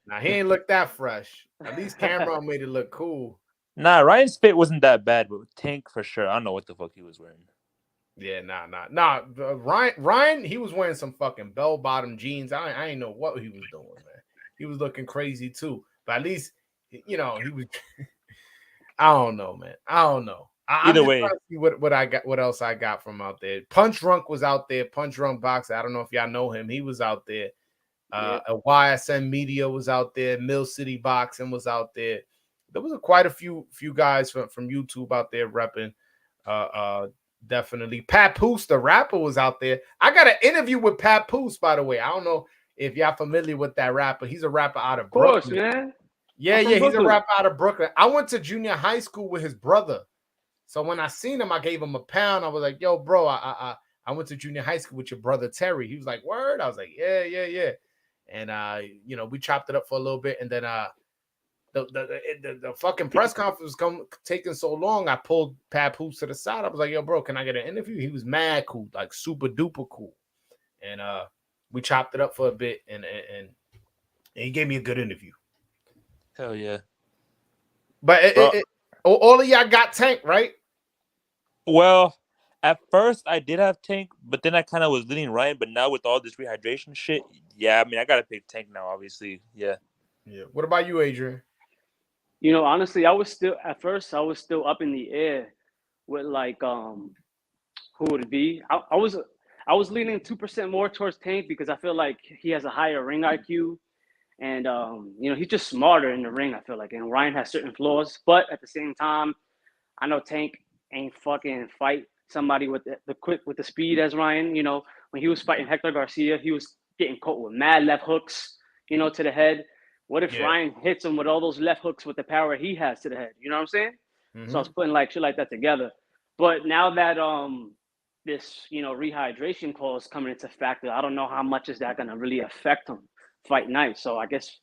Nah, he ain't look that fresh. At least Cameron made it look cool. Nah, Ryan's fit wasn't that bad, but Tank for sure. I don't know what the fuck he was wearing. Yeah, nah. Ryan, he was wearing some fucking bell-bottom jeans. I ain't know what he was doing, man. He was looking crazy too. But at least, you know, he was. I don't know, man. I don't know. Either way, see what I got. What else I got from out there? Punch Drunk was out there. Punch Drunk Boxer. I don't know if y'all know him. He was out there. A YSN Media was out there. Mill City Boxing was out there. There was quite a few guys from YouTube out there repping. Definitely. Papoose, the rapper, was out there. I got an interview with Papoose, by the way. I don't know if y'all familiar with that rapper. He's a rapper out of Brooklyn. Of course, man. Yeah, he's a rapper out of Brooklyn. I went to junior high school with his brother. So when I seen him, I gave him £1. I was like, yo, bro, I went to junior high school with your brother Terry. He was like, word? I was like, yeah. And you know, we chopped it up for a little bit, and then the fucking press conference was taking so long. I pulled Papoose to the side. I was like, yo, bro, can I get an interview? He was mad cool, like super duper cool. And we chopped it up for a bit, and he gave me a good interview. Hell yeah. But all of y'all got Tank, right? Well, at first I did have Tank, but then I kind of was leaning Ryan. But now with all this rehydration shit, yeah, I mean, I gotta pick Tank now, obviously. Yeah. What about you, Adrian? You know, honestly, I was still up in the air with like who would it be? I was leaning 2% more towards Tank because I feel like he has a higher ring IQ, and you know, he's just smarter in the ring. I feel like, and Ryan has certain flaws, but at the same time, I know Tank ain't fucking fight somebody with the speed as Ryan. You know, when he was fighting Hector Garcia, he was getting caught with mad left hooks, you know, to the head. What if Ryan hits him with all those left hooks with the power he has to the head? You know what I'm saying? Mm-hmm. So I was putting like shit like that together. But now that this, you know, rehydration clause coming into factor, I don't know how much is that gonna really affect him fight night. So I guess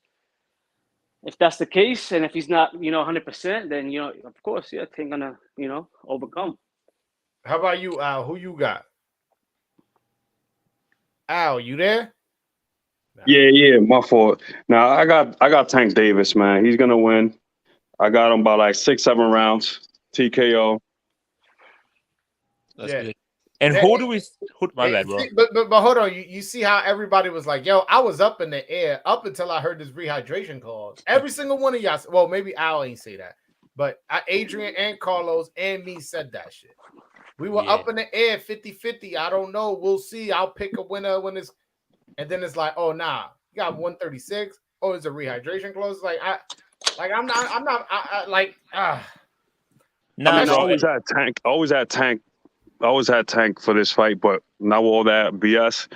if that's the case, and if he's not, you know, 100%, then, you know, of course, yeah, Tank gonna, you know, overcome. How about you, Al? Who you got? Al, you there? Yeah, my fault. Now I got Tank Davis, man. He's gonna win. I got him by like 6-7 rounds. TKO. That's good. And my bad, bro. But hold on, you see how everybody was like, yo, I was up in the air up until I heard this rehydration clause. Every single one of y'all, well, maybe Al ain't say that, but Adrian and Carlos and me said that shit. We were up in the air, 50-50. I don't know. We'll see. I'll pick a winner when it's, and then it's like, oh nah, you got 136. Oh, it's a rehydration clause. Like I'm not. Nah, I mean, I bro. always had Tank for this fight, but now all that BS,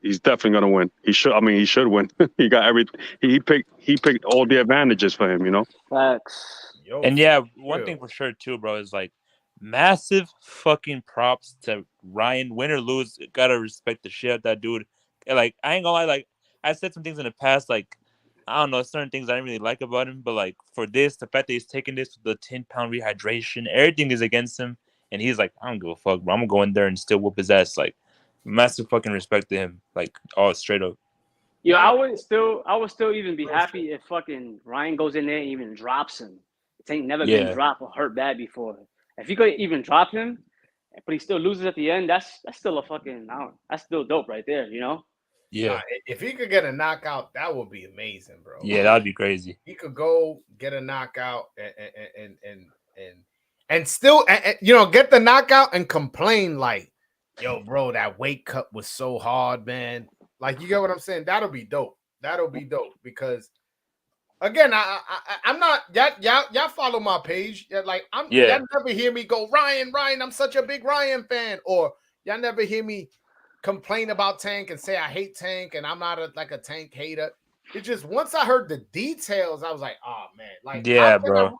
he's definitely gonna win. He should win. He got he picked all the advantages for him. Facts. And one thing for sure too, bro, is like massive fucking props to Ryan. Win or lose, gotta respect the shit out of that dude. Like, I ain't gonna lie, like I said some things in the past, like I don't know, certain things I didn't really like about him, but like for this, the fact that he's taking this with the 10-pound rehydration, everything is against him, and he's like, I don't give a fuck, bro. I'm gonna go in there and still whoop his ass. Like, massive fucking respect to him, like all straight up. Yo, I would still even be happy if fucking Ryan goes in there and even drops him. Tank never been dropped or hurt bad before. If he could even drop him, but he still loses at the end, that's still a fucking that's still dope right there, Yeah. If he could get a knockout, that would be amazing, bro. Yeah, that'd be crazy. He could go get a knockout and still get the knockout and complain like, yo, bro, that weight cut was so hard, man. Like, you get what I'm saying? That'll be dope. That'll be dope because, again, I'm not y'all follow my page. Like, y'all never hear me go, Ryan, I'm such a big Ryan fan, or y'all never hear me complain about Tank and say I hate Tank and I'm not a Tank hater. It's just once I heard the details, I was like, oh man, like, yeah, bro.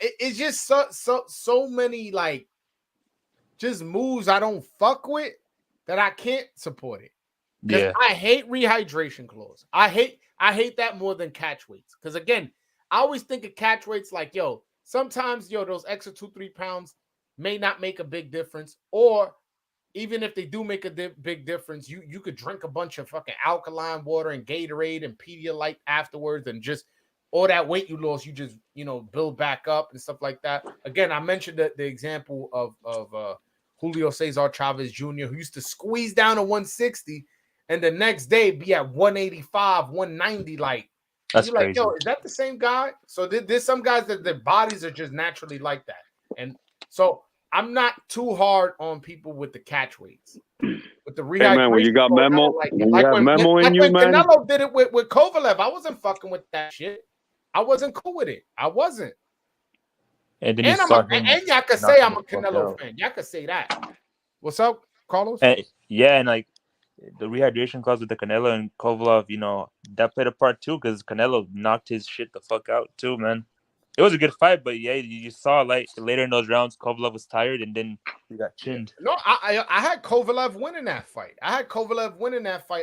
It's just so many like just moves I don't fuck with that I can't support it. Yeah, I hate rehydration clause. I hate that more than catch weights. Because again, I always think of catch weights like, yo, sometimes those extra 2-3 pounds may not make a big difference, or even if they do make a big difference, you could drink a bunch of fucking alkaline water and Gatorade and Pedialyte afterwards, and just all that weight you lost, you just build back up and stuff like that. Again, I mentioned the example of Julio Cesar Chavez Jr., who used to squeeze down to 160 and the next day be at 185, 190. Like, that's you're like, yo, is that the same guy? So there's some guys that their bodies are just naturally like that, and so I'm not too hard on people with the catch weights. With the rehydration, hey man, when you got memo, when Canelo did it with Kovalev, I wasn't fucking with that shit. I wasn't cool with it. I wasn't. And then y'all can say I'm a Canelo fan. Y'all can say that. What's up, Carlos? And like the rehydration clause with the Canelo and Kovalev, that played a part too, because Canelo knocked his shit the fuck out too, man. It was a good fight, but yeah, you saw like later in those rounds, Kovalev was tired and then he got chinned. No, I had Kovalev winning that fight.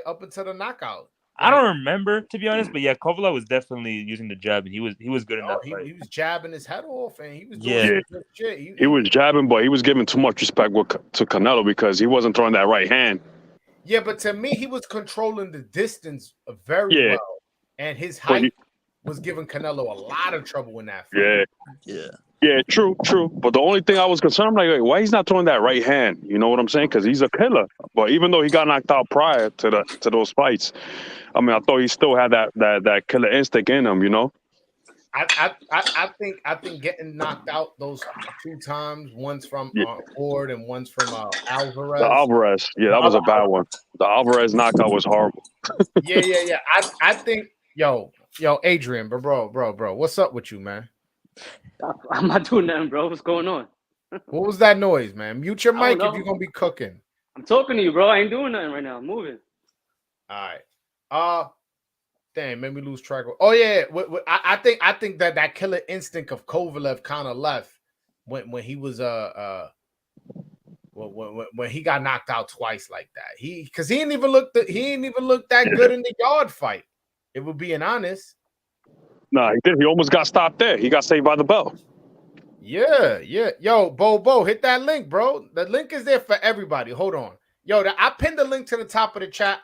Up until the knockout. I don't remember, to be honest, but yeah, Kovalev was definitely using the jab, and he was good in that fight. He was jabbing his head off, and he was doing good shit. He was jabbing, but he was giving too much respect to Canelo because he wasn't throwing that right hand. Yeah, but to me, he was controlling the distance very well, and his height was giving Canelo a lot of trouble in that fight. Yeah, true. But the only thing I was concerned, I'm like, why he's not throwing that right hand? You know what I'm saying? Because he's a killer. But even though he got knocked out prior to those fights, I mean, I thought he still had that killer instinct in him. I think getting knocked out those 2 times, one's from Ford and one's from Alvarez. The Alvarez, that was a bad one. The Alvarez knockout was horrible. Yeah. I think, yo, Adrian, bro, what's up with you, man? I'm not doing nothing, bro. What's going on? What was that noise, man? Mute your mic if you're gonna be cooking. I'm talking to you, bro. I ain't doing nothing right now. I'm moving. All right. Damn, made me lose track of. Oh yeah, I think that killer instinct of Kovalev kind of left when he was when he got knocked out twice like that. Because he didn't even look that good in the yard fight. If we're being honest. No, he did. He almost got stopped there. He got saved by the bell. Yeah. Yo, Bo, hit that link, bro. The link is there for everybody. Hold on. Yo, I pinned the link to the top of the chat.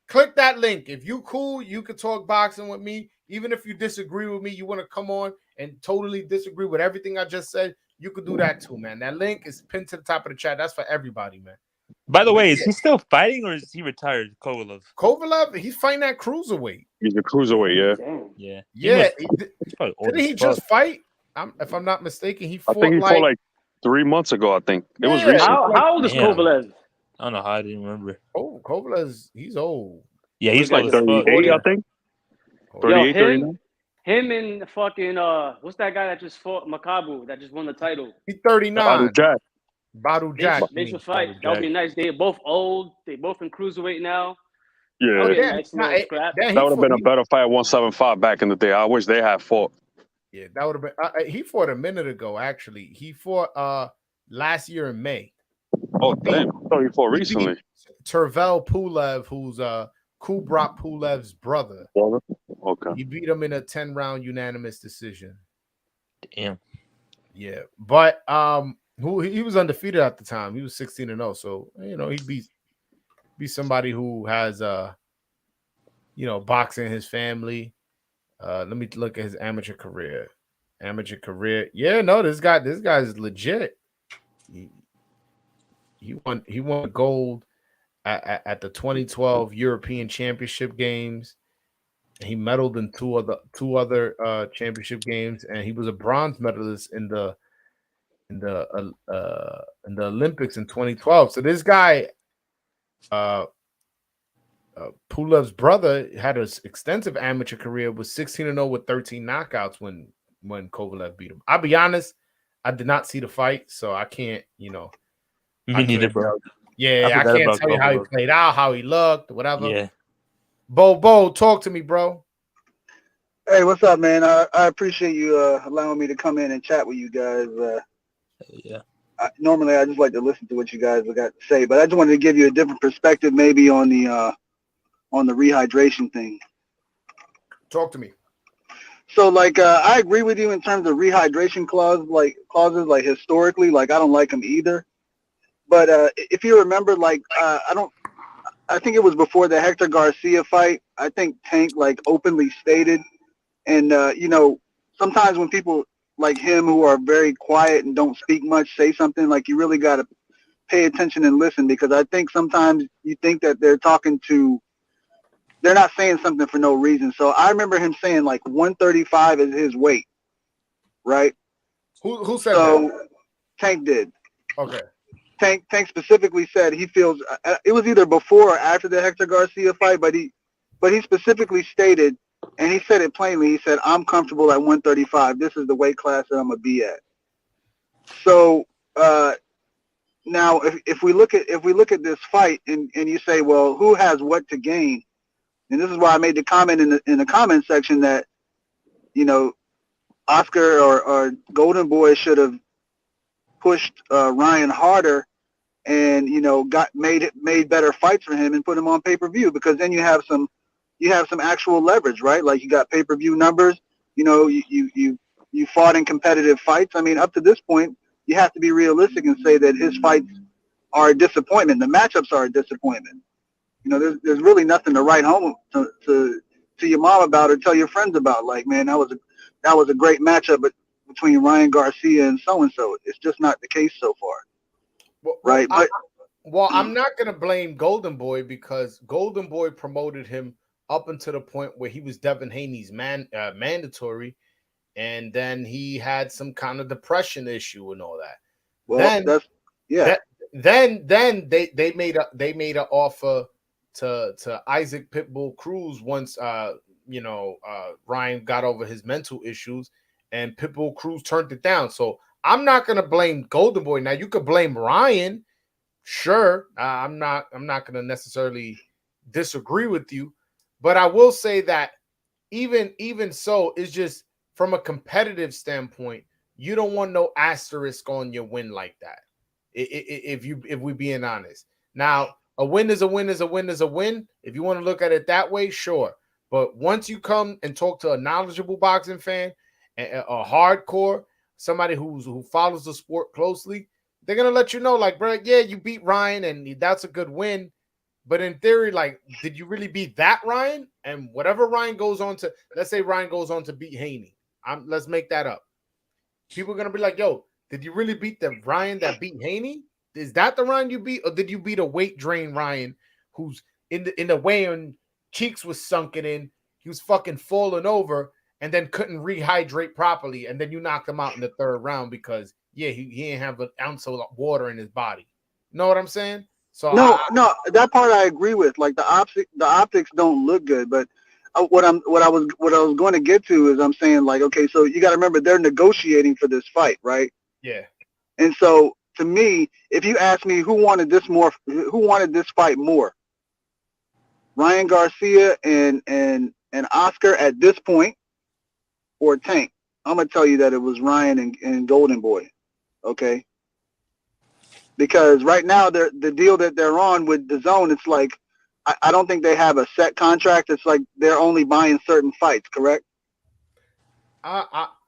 Click that link. If you cool, you could talk boxing with me. Even if you disagree with me, you want to come on and totally disagree with everything I just said, you could do that too, man. That link is pinned to the top of the chat. That's for everybody, man. By the way, is he still fighting or is he retired, Kovalev, he's fighting that cruiserweight. He's a cruiserweight, yeah. Didn't he just fight? If I'm not mistaken, he fought 3 months ago, I think. It was Yeah. recent. How old is Damn. Kovalev? I don't know how I didn't remember. Oh, Kovalev's he's old. Yeah, he's Like old as fuck. 38, Yeah. I think. Yo, 38, 39. Him and fucking what's that guy that just fought Makabu that just won the title? He's 39. Jack. Badu They, Jack. they should fight. That would be nice. They're both old. They both in cruiserweight now. Yeah. Oh, That'd be a yeah. nice little scrap. That would have been a better fight at 175 back in the day. I wish they had fought. Yeah, that would have been. He fought a minute ago. Actually, he fought last year in May. Oh damn! I thought he fought recently. Tervel Pulev, who's Kubrat Pulev's brother. Okay. He beat him in a 10-round unanimous decision. Damn. Yeah, but he was undefeated at the time. He was 16-0, so you know he beat somebody who has boxing in his family. Let me look at his amateur career. Yeah, no, this guy's legit. He won gold at the 2012 European Championship Games. He medaled in two other championship games, and he was a bronze medalist in the Olympics in 2012. So this guy, Pulev's brother, had an extensive amateur career, was 16-0 with 13 knockouts when Kovalev beat him. I'll be honest, I did not see the fight, so I can't, Me neither, bro. Yeah, I can't tell you how he played out, how he looked, whatever. Yeah. Bo, talk to me, bro. Hey, what's up, man? I appreciate you allowing me to come in and chat with you guys. Yeah. Normally, I just like to listen to what you guys have got to say, but I just wanted to give you a different perspective, maybe on the rehydration thing. Talk to me. So, like, I agree with you in terms of rehydration clauses, like historically, like I don't like them either. But if you remember, like, I think it was before the Hector Garcia fight. I think Tank like openly stated, and sometimes when people like him who are very quiet and don't speak much say something, like you really got to pay attention and listen, because I think sometimes you think that they're not saying something for no reason. So I remember him saying like 135 is his weight, right? Who said that? Tank did. Okay. Tank specifically said he feels it was either before or after the Hector Garcia fight, but he specifically stated, and he said it plainly. He said, "I'm comfortable at 135. This is the weight class that I'm gonna be at." So now, if we look at this fight, and you say, well, who has what to gain? And this is why I made the comment in the comment section that Oscar or Golden Boy should have pushed Ryan harder, and made better fights for him and put him on pay-per-view, because then you have some actual leverage, right? Like you got pay-per-view numbers. You fought in competitive fights. I mean, up to this point, you have to be realistic and say that his fights are a disappointment. The matchups are a disappointment. There's really nothing to write home to your mom about or tell your friends about. Like, man, that was a great matchup, but between Ryan Garcia and so-and-so. It's just not the case so far. Right? I'm not going to blame Golden Boy, because Golden Boy promoted him up until the point where he was Devin Haney's mandatory, and then he had some kind of depression issue and all that. Well, then they made an offer to Isaac Pitbull Cruz once Ryan got over his mental issues, and Pitbull Cruz turned it down. So I'm not gonna blame Golden Boy. Now you could blame Ryan, sure. I'm not gonna necessarily disagree with you, but I will say that even so, it's just from a competitive standpoint, you don't want no asterisk on your win like that. If we being honest. Now, a win is a win is a win is a win. If you want to look at it that way, sure. But once you come and talk to a knowledgeable boxing fan, a hardcore, somebody who follows the sport closely, they're gonna let you know, like, bro, yeah, you beat Ryan and that's a good win. But in theory, like, did you really beat that Ryan? And whatever Ryan goes on to, let's say Ryan goes on to beat Haney. Let's make that up. People are gonna be like, yo, did you really beat the Ryan that beat Haney? Is that the Ryan you beat, or did you beat a weight drain Ryan who's in the weigh-in, cheeks was sunken in, he was fucking falling over, and then couldn't rehydrate properly, and then you knocked him out in the third round because yeah, he ain't have an ounce of water in his body. You know what I'm saying? So No, that part I agree with. Like the optics don't look good, but what I was going to get to is I'm saying like, okay, so you got to remember they're negotiating for this fight, right? yeah. And so to me, if you ask me who wanted this fight more, Ryan Garcia and Oscar at this point, or Tank, I'm gonna tell you that it was Ryan and Golden Boy, okay? Because right now the deal that they're on with DAZN, it's like I don't think they have a set contract. It's like they're only buying certain fights, correct?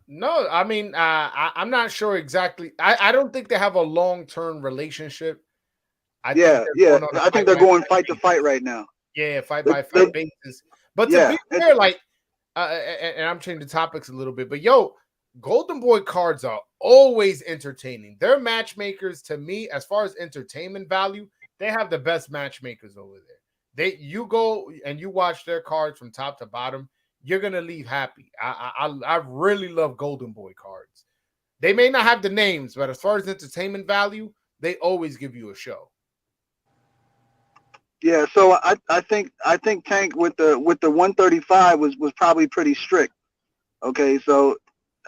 No, I mean, I'm not sure exactly. I don't think they have a long-term relationship. I think Yeah, they're yeah. going on a I think fight they're by going fight fight to basis. fight right now. Yeah, fight The- by fight the- basis. But to yeah, be fair, like, and I'm changing the topics a little bit, but yo, Golden Boy cards are always entertaining. Their matchmakers, to me, as far as entertainment value, they have the best matchmakers over there. You go and you watch their cards from top to bottom, you're gonna leave happy. I really love Golden Boy cards. They may not have the names, but as far as entertainment value, they always give you a show. yeah. So I think Tank with the 135 was probably pretty strict. Okay, so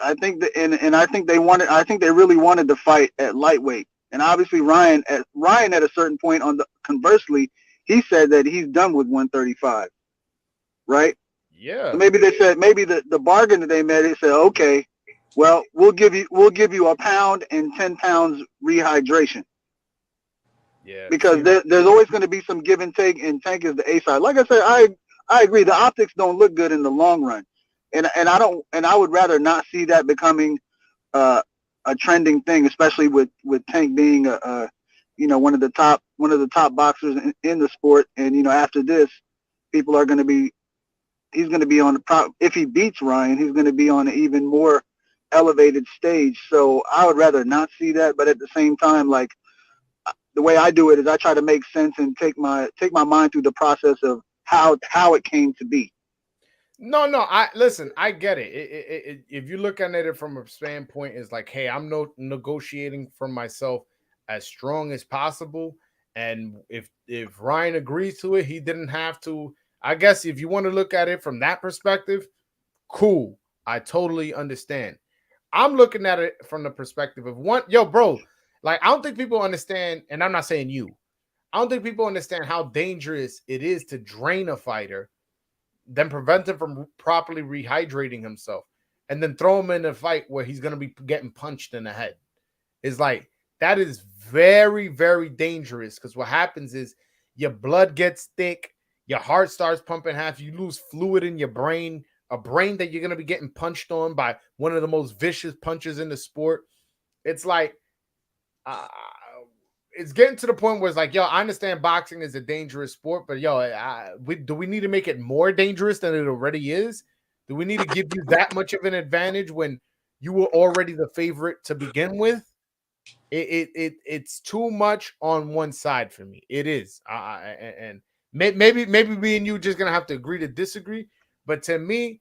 I think that and I think they really wanted to fight at lightweight. And obviously Ryan at a certain point conversely, he said that he's done with 135, right? So Yeah, maybe they said the bargain that they made, they said, okay, well, we'll give you a pound and 10 pounds rehydration. yeah. Because See, there's always going to be some give and take, and Tank is the A side. Like I said, I agree. The optics don't look good in the long run, and I would rather not see that becoming a trending thing, especially with Tank being one of the top boxers in the sport, and after this, people are going to be he's going to be on if he beats Ryan, he's going to be on an even more elevated stage. So I would rather not see that, but at the same time, like the way I do it is I try to make sense and take my mind through the process of how it came to be. no. I listen. I get it. If you look at it from a standpoint, is like, hey, I'm negotiating for myself as strong as possible, and if Ryan agrees to it, he didn't have to. I guess if you want to look at it from that perspective, cool. I totally understand. I'm looking at it from the perspective of one, yo, bro. Like, I don't think people understand, and I'm not saying you. I don't think people understand how dangerous it is to drain a fighter, then prevent him from properly rehydrating himself, and then throw him in a fight where he's going to be getting punched in the head. It's like that is very, very dangerous because what happens is your blood gets thick, your heart starts pumping half, you lose fluid in your brain, a brain that you're going to be getting punched on by one of the most vicious punches in the sport. It's like, uh, it's getting to the point where it's like, yo, I understand boxing is a dangerous sport, but yo, do we need to make it more dangerous than it already is? Do we need to give you that much of an advantage when you were already the favorite to begin with? It's too much on one side for me. It is, and maybe me and you just gonna have to agree to disagree. But to me,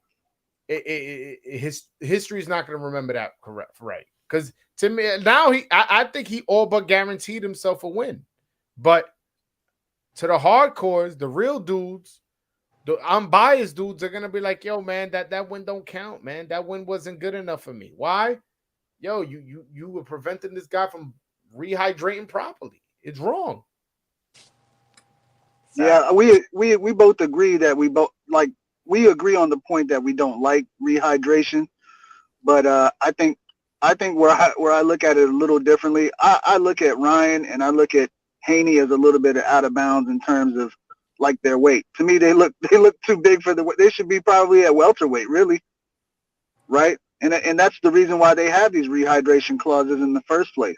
his history is not gonna remember that correct, right? Because to me now I think he all but guaranteed himself a win. But to the hardcores, the real dudes, the unbiased dudes are gonna be like, yo, man, that win don't count, man. That win wasn't good enough for me. Why? Yo, you were preventing this guy from rehydrating properly. It's wrong. Yeah, we both agree that we agree on the point that we don't like rehydration, but I think where I look at it a little differently. I look at Ryan and I look at Haney as a little bit out of bounds in terms of like their weight. To me, they look too big for they should be probably at welterweight, really, right? And that's the reason why they have these rehydration clauses in the first place,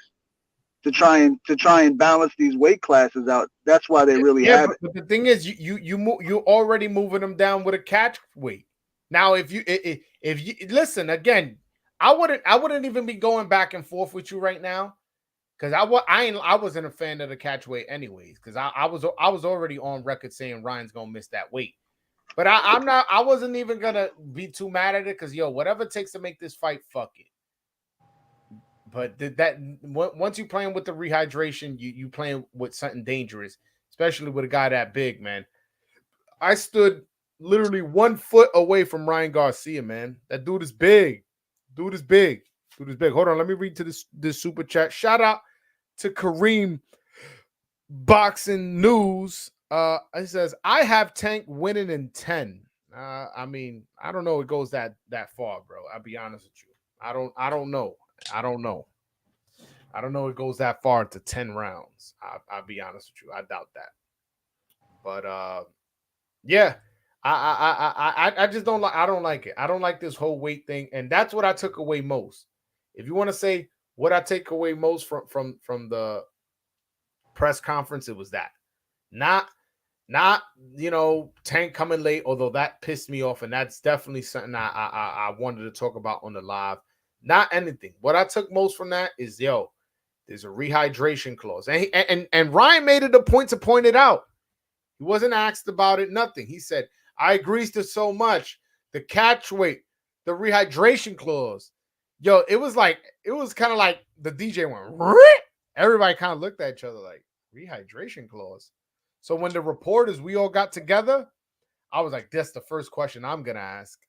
to try and balance these weight classes out. That's why they really Yeah, have it. but the thing is, you're already moving them down with a catch weight. Now, if you listen again, I wouldn't even be going back and forth with you right now because I wasn't a fan of the catch weight anyways because I was already on record saying Ryan's gonna miss that weight. But I wasn't even gonna be too mad at it because yo, whatever it takes to make this fight, fuck it. But once you playing with the rehydration, you playing with something dangerous, especially with a guy that big, man. I stood literally 1 foot away from Ryan Garcia, man. That dude is big. Dude is big. Hold on, let me read to this super chat. Shout out to Kareem Boxing News. It says, I have Tank winning in 10. I mean, I don't know it goes that far, bro. I'll be honest with you. I don't know. I don't know it goes that far into 10 rounds. I'll be honest with you. I doubt that. But yeah, I just don't like. I don't like it. I don't like this whole weight thing, and that's what I took away most. If you want to say what I take away most from the press conference, it was that. Not Tank coming late, although that pissed me off, and that's definitely something I wanted to talk about on the live. Not anything. What I took most from that is there's a rehydration clause, and Ryan made it a point to point it out. He wasn't asked about it, nothing. He said, I agrees to so much. The catch weight, the rehydration clause. Yo, it was kind of like the DJ went, everybody kind of looked at each other like, rehydration clause. So when the reporters, we all got together, I was like, that's the first question I'm going to ask.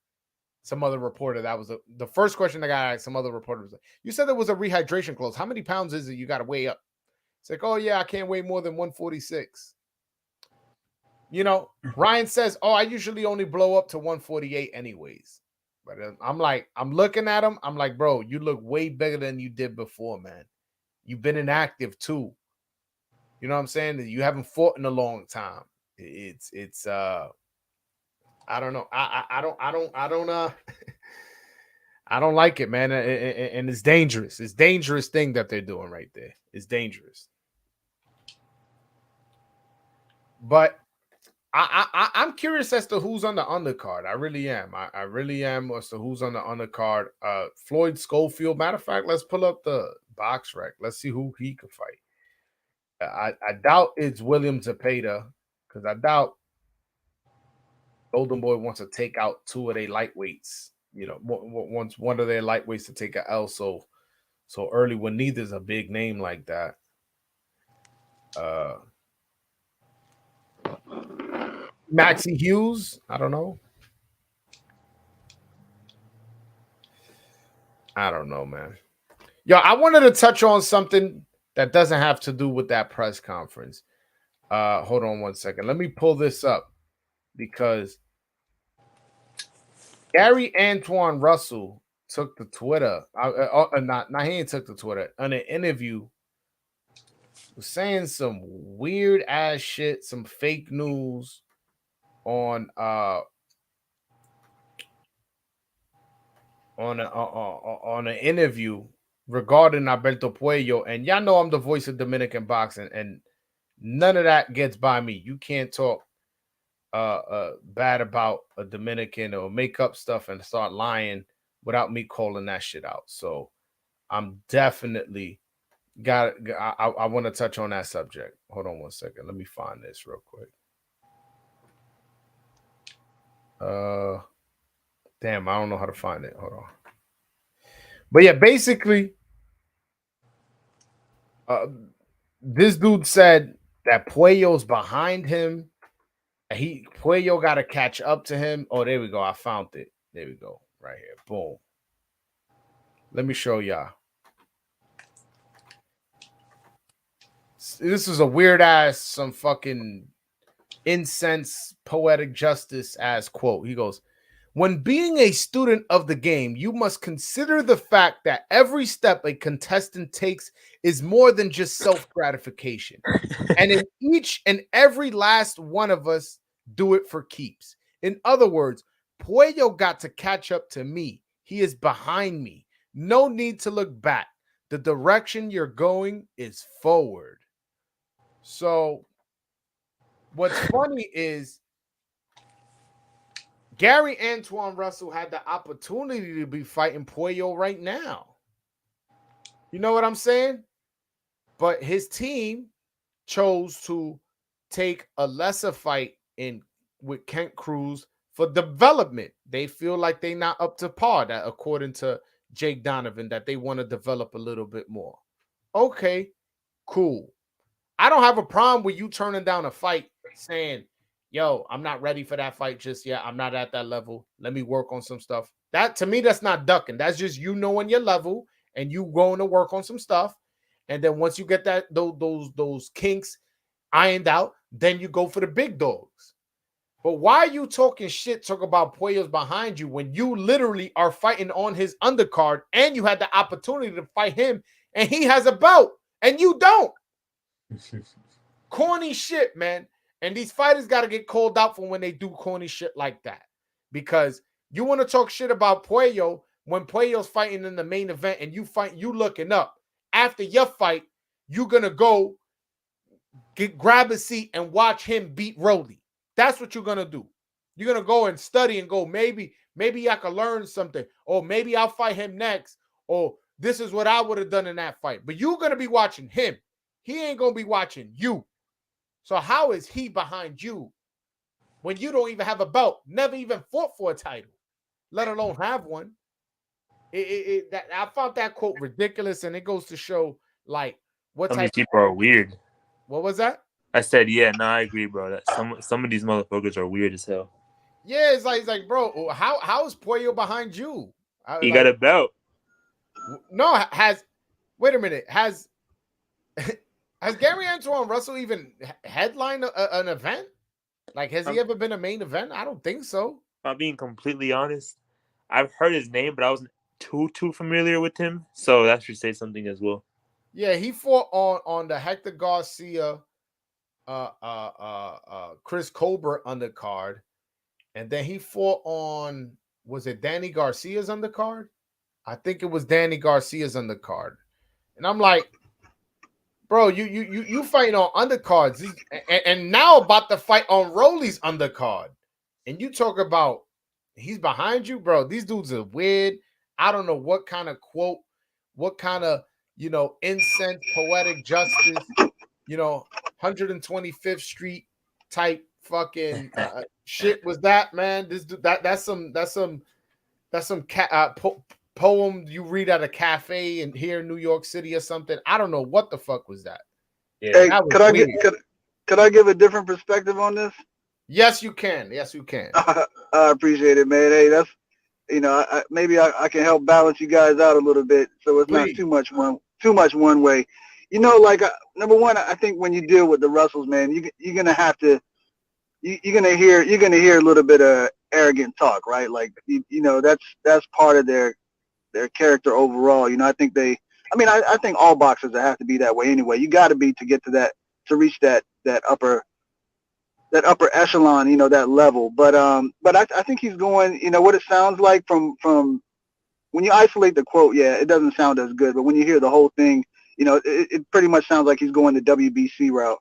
Some other reporter, that was the first question I got asked. Some other reporter was like, you said there was a rehydration clause. How many pounds is it you got to weigh up? It's like, oh, yeah, I can't weigh more than 146. Ryan says, oh, I usually only blow up to 148 anyways. But I'm looking at him. I'm like, bro, you look way bigger than you did before, man. You've been inactive too. You know what I'm saying? You haven't fought in a long time. It's I don't know. I don't I don't like it, man. And it's dangerous. It's dangerous thing that they're doing right there. It's dangerous. But I'm curious as to who's on the undercard. I really am. I really am as to who's on the undercard. Floyd Schofield. Matter of fact, let's pull up the box rec. Let's see who he could fight. I doubt it's William Zepeda because I doubt Golden Boy wants to take out two of their lightweights. Wants one of their lightweights to take an L so early when neither's a big name like that. Maxie Hughes, I don't know. I don't know, man. Yo, I wanted to touch on something that doesn't have to do with that press conference. Hold on 1 second. Let me pull this up because Antoine Russell took to Twitter. He ain't took to Twitter. On an interview, was saying some weird ass shit, some fake news on an interview regarding Alberto Puello, and y'all know I'm the voice of Dominican boxing, and none of that gets by me. You can't talk bad about a Dominican or make up stuff and start lying without me calling that shit out. So I'm definitely I want to touch on that subject. Hold on 1 second. Let me find this real quick. Damn, I don't know how to find it. Hold on. But yeah, basically, this dude said that Puello's behind him. Puello got to catch up to him. Oh, there we go. I found it. There we go. Right here. Boom. Let me show y'all. This is a weird ass, some fucking incense, poetic justice ass quote. He goes, when being a student of the game, you must consider the fact that every step a contestant takes is more than just self-gratification. And in each and every last one of us do it for keeps. In other words, Puello got to catch up to me. He is behind me. No need to look back. The direction you're going is forward. So what's funny is Antoine Russell had the opportunity to be fighting Puello right now. You know what I'm saying? But his team chose to take a lesser fight with Kent Cruz for development. They feel like they're not up to par, that according to Jake Donovan that they want to develop a little bit more. Okay, cool. I don't have a problem with you turning down a fight saying, yo, I'm not ready for that fight just yet. I'm not at that level. Let me work on some stuff. That, to me, that's not ducking. That's just you knowing your level and you going to work on some stuff. And then once you get that those kinks ironed out, then you go for the big dogs. But why are you talking shit, talk about Puello's behind you when you literally are fighting on his undercard and you had the opportunity to fight him and he has a belt and you don't? Corny shit, man. And these fighters got to get called out for when they do corny shit like that. Because you want to talk shit about Puello when Puello's fighting in the main event and you looking up. After your fight, you're going to go grab a seat and watch him beat Rolly. That's what you're going to do. You're going to go and study and go, maybe I can learn something. Or maybe I'll fight him next. Or this is what I would have done in that fight. But you're going to be watching him. He ain't going to be watching you. So how is he behind you when you don't even have a belt, never even fought for a title, let alone have one? I found that quote ridiculous, and it goes to show like what Some type of these people are weird. What was that? I said, yeah, no, I agree, bro. That some of these motherfuckers are weird as hell. Yeah, it's like, bro, how is Puello behind you? He got a belt. No, wait a minute, has Gary Antoine Russell even headlined an event? Like, has he ever been a main event? I don't think so. If I'm being completely honest, I've heard his name, but I wasn't too familiar with him. So that should say something as well. Yeah, he fought on the Hector Garcia, Chris Colbert undercard, and then he fought on, was it Danny Garcia's undercard? I think it was Danny Garcia's undercard, and I'm like, bro, you fighting on undercards, and now about to fight on Rolly's undercard, and you talk about he's behind you, bro. These dudes are weird. I don't know what kind of quote, what kind of incense, poetic justice, 125th Street type fucking shit was that, man. That's some poem you read at a cafe in here in New York City or something. I don't know what the fuck was that. Yeah, hey, could I give a different perspective on this? Yes, you can. Yes, you can. I appreciate it, man. Hey, that's maybe I can help balance you guys out a little bit, so it's not too much one way. Like number one, I think when you deal with the Russells, man, you're gonna have to you're gonna hear a little bit of arrogant talk, right? Like that's part of their character overall. I think I think all boxers have to be that way anyway. You got to be to get to that, to reach that upper echelon, that level. But I think he's going, what it sounds like from when you isolate the quote, yeah, it doesn't sound as good. But when you hear the whole thing, it pretty much sounds like he's going the WBC route.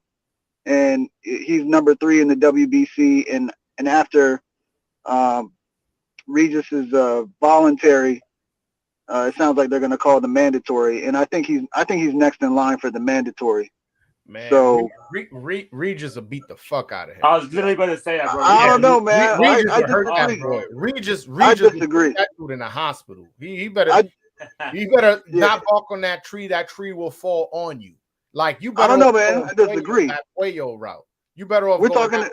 And he's number 3 in the WBC. And after Regis's voluntary, it sounds like they're going to call the mandatory. And I think he's next in line for the mandatory. Man, so Regis will beat the fuck out of him. I was literally going to say that, bro. I don't know, man. Regis I disagree. That dude in the hospital. He better not bark on that tree. That tree will fall on you. Like you better. I don't know, man. I disagree. That Puello route. You better off. We're talking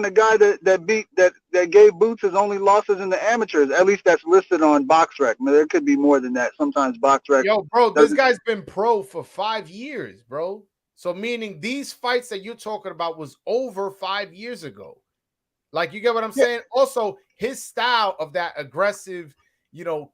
a guy that gave Boots his only losses in the amateurs. At least that's listed on BoxRec. I mean, there could be more than that. Sometimes BoxRec. Yo, bro, this guy's been pro for 5 years, bro. So meaning these fights that you're talking about was over 5 years ago. Like, you get what I'm saying? Also, his style of that aggressive,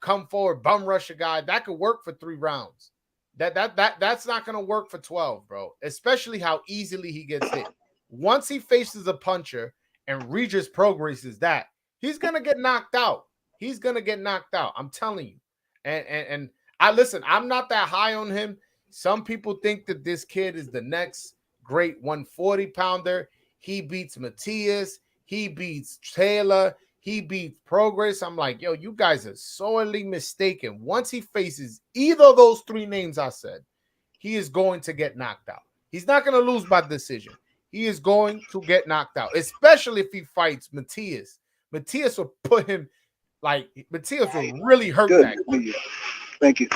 come forward, bum rush a guy, that could work for 3 rounds. That's not gonna work for 12, bro. Especially how easily he gets hit. Once he faces a puncher and Regis progresses that, he's gonna get knocked out. He's gonna get knocked out. I'm telling you. And I listen, I'm not that high on him. Some people think that this kid is the next great 140-pounder. He beats Matias, he beats Taylor, he beats Progress. I'm like, yo, you guys are sorely mistaken. Once he faces either of those 3 names I said, he is going to get knocked out. He's not going to lose by decision. He is going to get knocked out, especially if he fights Matias. Matias will put him Like Matias would really hurt Good. that. Thank you.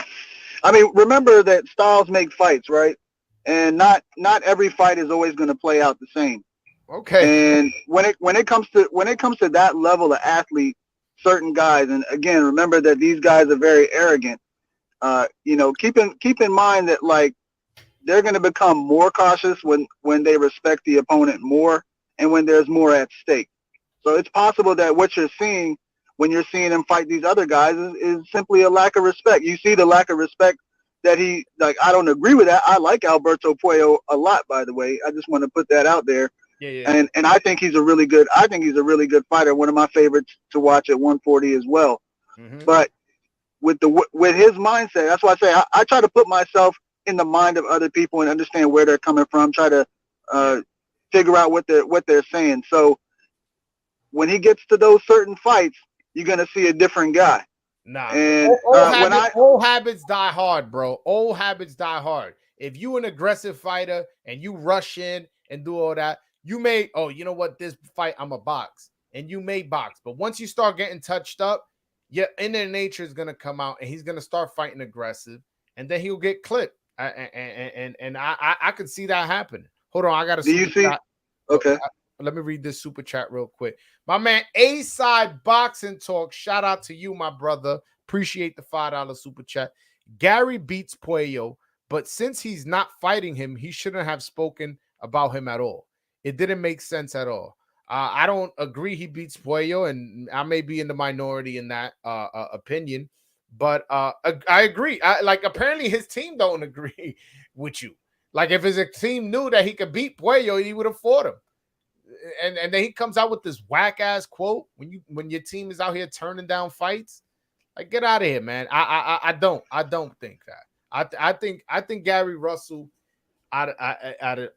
I mean, remember that styles make fights, right? And not every fight is always going to play out the same. Okay. And when it comes to that level of athlete, certain guys, and again, remember that these guys are very arrogant. Keep in mind that like they're going to become more cautious when they respect the opponent more and when there's more at stake. So it's possible that what you're seeing when you're seeing him fight these other guys is simply a lack of respect. You see the lack of respect that he, like, I don't agree with that. I like Alberto Puello a lot, by the way. I just want to put that out there. Yeah. And I think he's a really good fighter. One of my favorites to watch at 140 as well. Mm-hmm. But with his mindset, that's why I say I try to put myself in the mind of other people and understand where they're coming from. Try to figure out what they're saying. So when he gets to those certain fights, you're gonna see a different guy. Nah, and old habits die hard, bro. Old habits die hard. If you an aggressive fighter and you rush in and do all that, you may, you know what, this fight I'm a box, and you may box. But once you start getting touched up, your inner nature is gonna come out, and he's gonna start fighting aggressive, and then he'll get clipped. And I could see that happening. Hold on, I got to see. Okay. Let me read this super chat real quick. My man, A-Side Boxing Talk. Shout out to you, my brother. Appreciate the $5 super chat. Gary beats Puello, but since he's not fighting him, he shouldn't have spoken about him at all. It didn't make sense at all. I don't agree he beats Puello, and I may be in the minority in that opinion, but I agree. Apparently his team don't agree with you. Like, if his team knew that he could beat Puello, he would have fought him. And then he comes out with this whack ass quote when your team is out here turning down fights. Like, get out of here, man. I don't think that. I think Gary Russell out of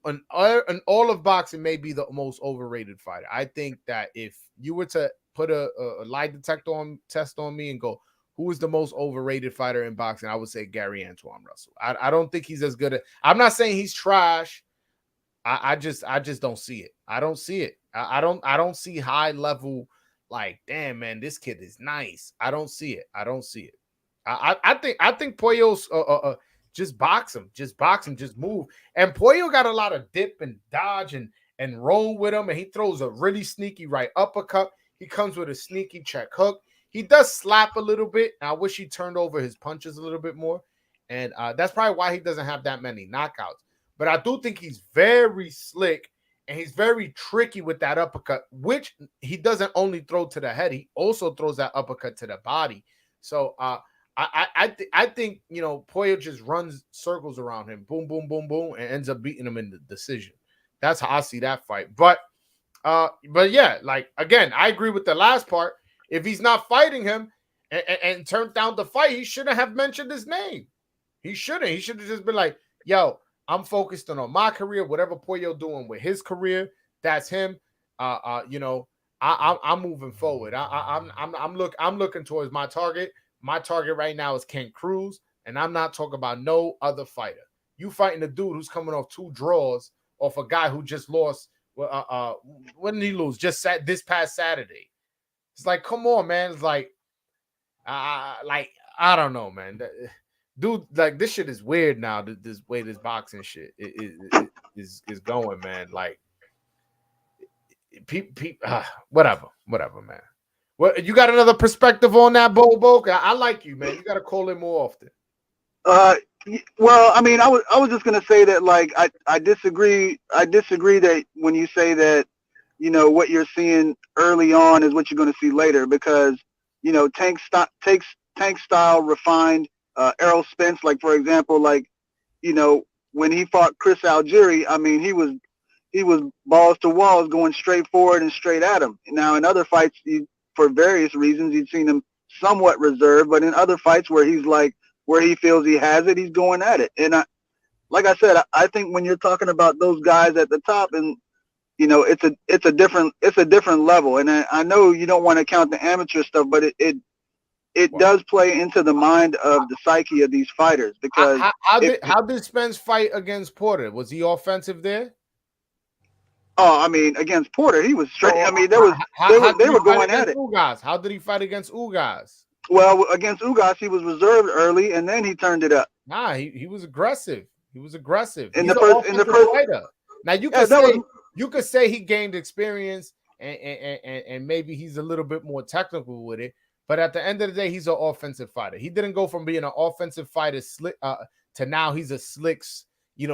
all of boxing may be the most overrated fighter. I think that if you were to put a lie detector test on me and go, who is the most overrated fighter in boxing, I would say Gary Antoine Russell. I don't think he's as good at. I'm not saying he's trash. I just don't see it. I don't see it. I don't see high level, like, damn, man, this kid is nice. I don't see it. I think Puello's just box him, just move. And Puello got a lot of dip and dodge and roll with him, and he throws a really sneaky right uppercut. He comes with a sneaky check hook. He does slap a little bit. I wish he turned over his punches a little bit more, and that's probably why he doesn't have that many knockouts. But I do think he's very slick, and he's very tricky with that uppercut, which he doesn't only throw to the head. He also throws that uppercut to the body. So I think, Puello just runs circles around him, boom, boom, boom, boom, and ends up beating him in the decision. That's how I see that fight. But yeah, like, again, I agree with the last part. If he's not fighting him and turned down the fight, he shouldn't have mentioned his name. He shouldn't. He should have just been like, yo, I'm focused on my career. Whatever Puello doing with his career, that's him. I'm moving forward. I'm looking towards my target. My target right now is Ken Cruz, and I'm not talking about no other fighter. You fighting a dude who's coming off 2 draws off a guy who just lost. When did he lose? Just this past Saturday. It's like, come on, man. It's like, I don't know, man. Dude, like, this shit is weird now. This way this boxing shit is going, man. Like, whatever, man. Well, you got another perspective on that, Bobo? I like you, man. You got to call in more often. Well, I mean, I was just gonna say that, like, I disagree. I disagree that when you say that, what you're seeing early on is what you're going to see later, because Tank style refined. Errol Spence, like, for example, like, when he fought Chris Algieri, I mean, he was balls to walls, going straight forward and straight at him. Now, in other fights, for various reasons, you've seen him somewhat reserved, but in other fights where he feels he has it, he's going at it. And like I said, I think when you're talking about those guys at the top, and it's a different level. And I know you don't want to count the amateur stuff, but it does play into the mind of the psyche of these fighters, because how did Spence fight against Porter? Was he offensive there? Oh, I mean, against Porter, he was straight. I mean, they were going at it. Ugas? How did he fight against Ugas? Well, against Ugas, he was reserved early, and then he turned it up. Nah, he was aggressive. He was aggressive. In He's the an first, in the first fighter. Now you could say he gained experience and maybe he's a little bit more technical with it. But at the end of the day, he's an offensive fighter. He didn't go from being an offensive fighter to now he's a slicks,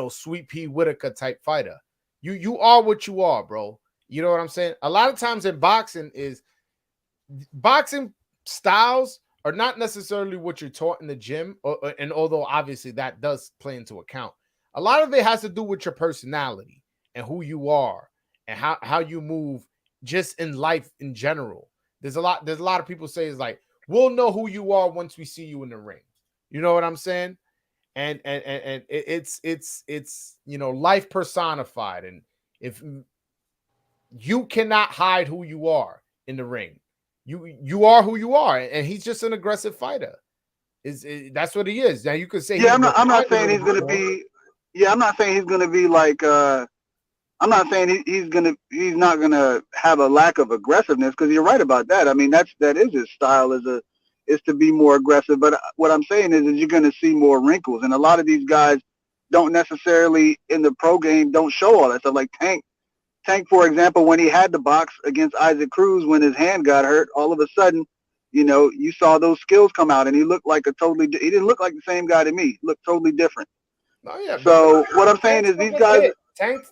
Sweet Pea Whitaker type fighter. You are what you are, bro. You know what I'm saying? A lot of times in boxing styles are not necessarily what you're taught in the gym, and although obviously that does play into account, a lot of it has to do with your personality and who you are and how you move just in life in general. There's a lot of people say it's like, we'll know who you are once we see you in the ring. You know what I'm saying? And it's life personified. And if you cannot hide who you are in the ring, you are who you are, and he's just an aggressive fighter. That's what he is. Now you could say, I'm not saying he's going to be. Yeah, I'm not saying he's going to be like. I'm not saying he's not gonna have a lack of aggressiveness, because you're right about that. I mean, that is his style is to be more aggressive. But what I'm saying is you're gonna see more wrinkles, and a lot of these guys don't necessarily in the pro game don't show all that stuff. Like Tank, for example, when he had the box against Isaac Cruz, when his hand got hurt, all of a sudden, you saw those skills come out, and he looked like he didn't look like the same guy to me. He looked totally different. Oh yeah. So what I'm saying is these guys. Tank.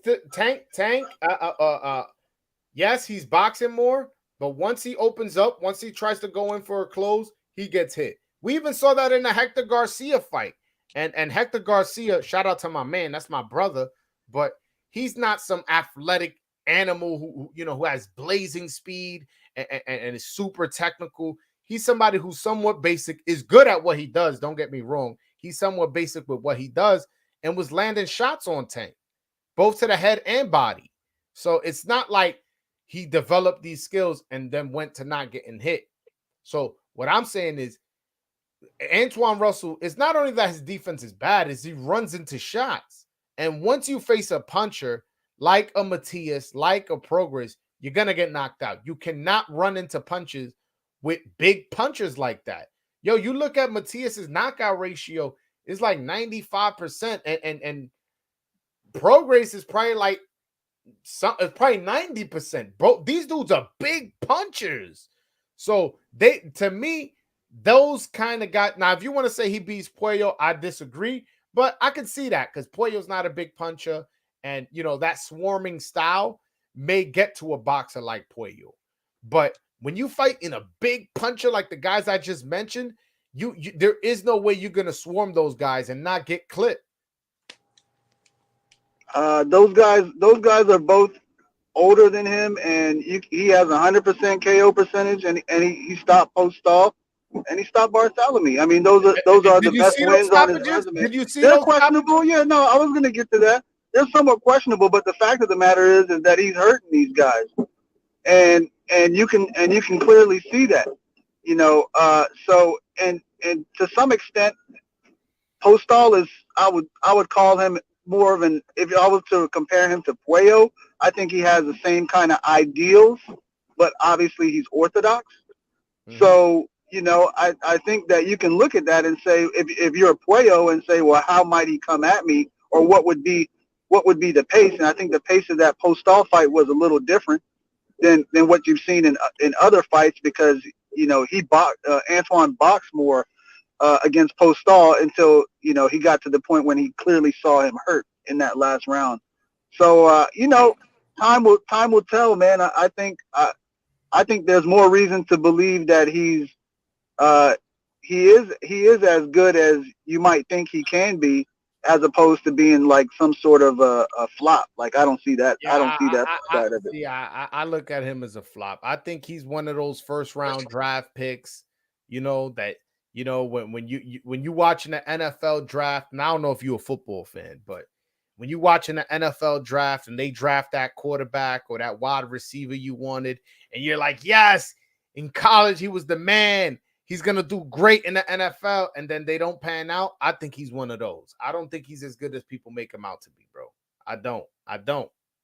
Yes, he's boxing more, but once he opens up, once he tries to go in for a close, he gets hit. We even saw that in the Hector Garcia fight. And Hector Garcia, shout out to my man, that's my brother, but he's not some athletic animal who has blazing speed and is super technical. He's somebody who's somewhat basic, is good at what he does. Don't get me wrong. He's somewhat basic with what he does and was landing shots on Tank, both to the head and body. So it's not like he developed these skills and then went to not getting hit. So what I'm saying is Antoine Russell, it's not only that his defense is bad, is he runs into shots. And once you face a puncher like a Matias, like a Progress, you're going to get knocked out. You cannot run into punches with big punchers like that. Yo, you look at Matias's knockout ratio, it's like 95%, and Progress is probably like it's probably 90%. Bro, these dudes are big punchers. So to me, those kind of guys. Now, if you want to say he beats Puello, I disagree, but I can see that because Puello's not a big puncher, and that swarming style may get to a boxer like Puello. But when you fight in a big puncher like the guys I just mentioned, you there is no way you're gonna swarm those guys and not get clipped. Those guys are both older than him, and he has 100% KO percentage, and he stopped post-stall, and he stopped Bartholomew. I mean, those are the best wins on his resume. Did you see They're those questionable? stoppages? Yeah, no, I was going to get to that. They're somewhat questionable, but the fact of the matter is that he's hurting these guys, and you can clearly see that, So to some extent, Postol is I would call him more of an, if I was to compare him to Puello, I think he has the same kind of ideals, but obviously he's orthodox. Mm-hmm. So, I think that you can look at that and say, if you're a Puello and say, well, how might he come at me, or what would be the pace? And I think the pace of that Postol fight was a little different than what you've seen in other fights, because, Antoine boxed more against Postol until, he got to the point when he clearly saw him hurt in that last round. So, time will tell, man. I think there's more reason to believe that he is as good as you might think he can be, as opposed to being like some sort of a flop. Like, I don't see that. Yeah, I don't see that side of it. Yeah, I look at him as a flop. I think he's one of those first round draft picks, that, when you watching the NFL draft, and I don't know if you're a football fan, but when you watching the NFL draft and they draft that quarterback or that wide receiver you wanted, and you're like, yes, in college he was the man, he's going to do great in the NFL, and then they don't pan out, I think he's one of those. I don't think he's as good as people make him out to be, bro. I don't.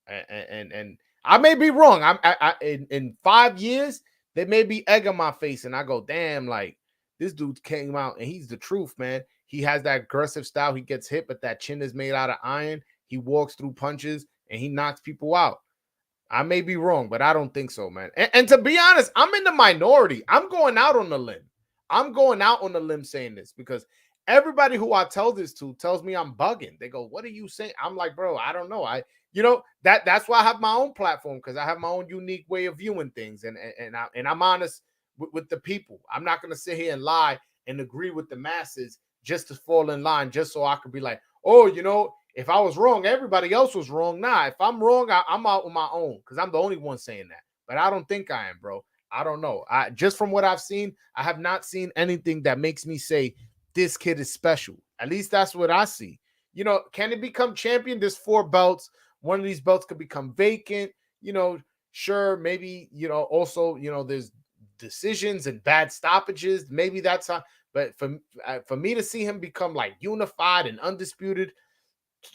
And I may be wrong. In 5 years, they may be egg on my face, and I go, damn, like this dude came out and he's the truth, man. He has that aggressive style. He gets hit, but that chin is made out of iron. He walks through punches and he knocks people out. I may be wrong, but I don't think so, man. And to be honest, I'm in the minority. I'm going out on the limb. I'm going out on the limb saying this because everybody who I tell this to tells me I'm bugging. They go, "What are you saying?" I'm like, "Bro, I don't know. That's why I have my own platform because I have my own unique way of viewing things, and I'm honest with the people. I'm not going to sit here and lie and agree with the masses just to fall in line, just so I could be like, oh, if I was wrong, everybody else was wrong. Nah, if I'm wrong, I'm out on my own because I'm the only one saying that. But I don't think I am, bro. I don't know. Just from what I've seen, I have not seen anything that makes me say this kid is special. At least that's what I see. Can it become champion? There's 4 belts. One of these belts could become vacant. Sure, maybe, also, there's decisions and bad stoppages. Maybe that's how. But for me to see him become like unified and undisputed,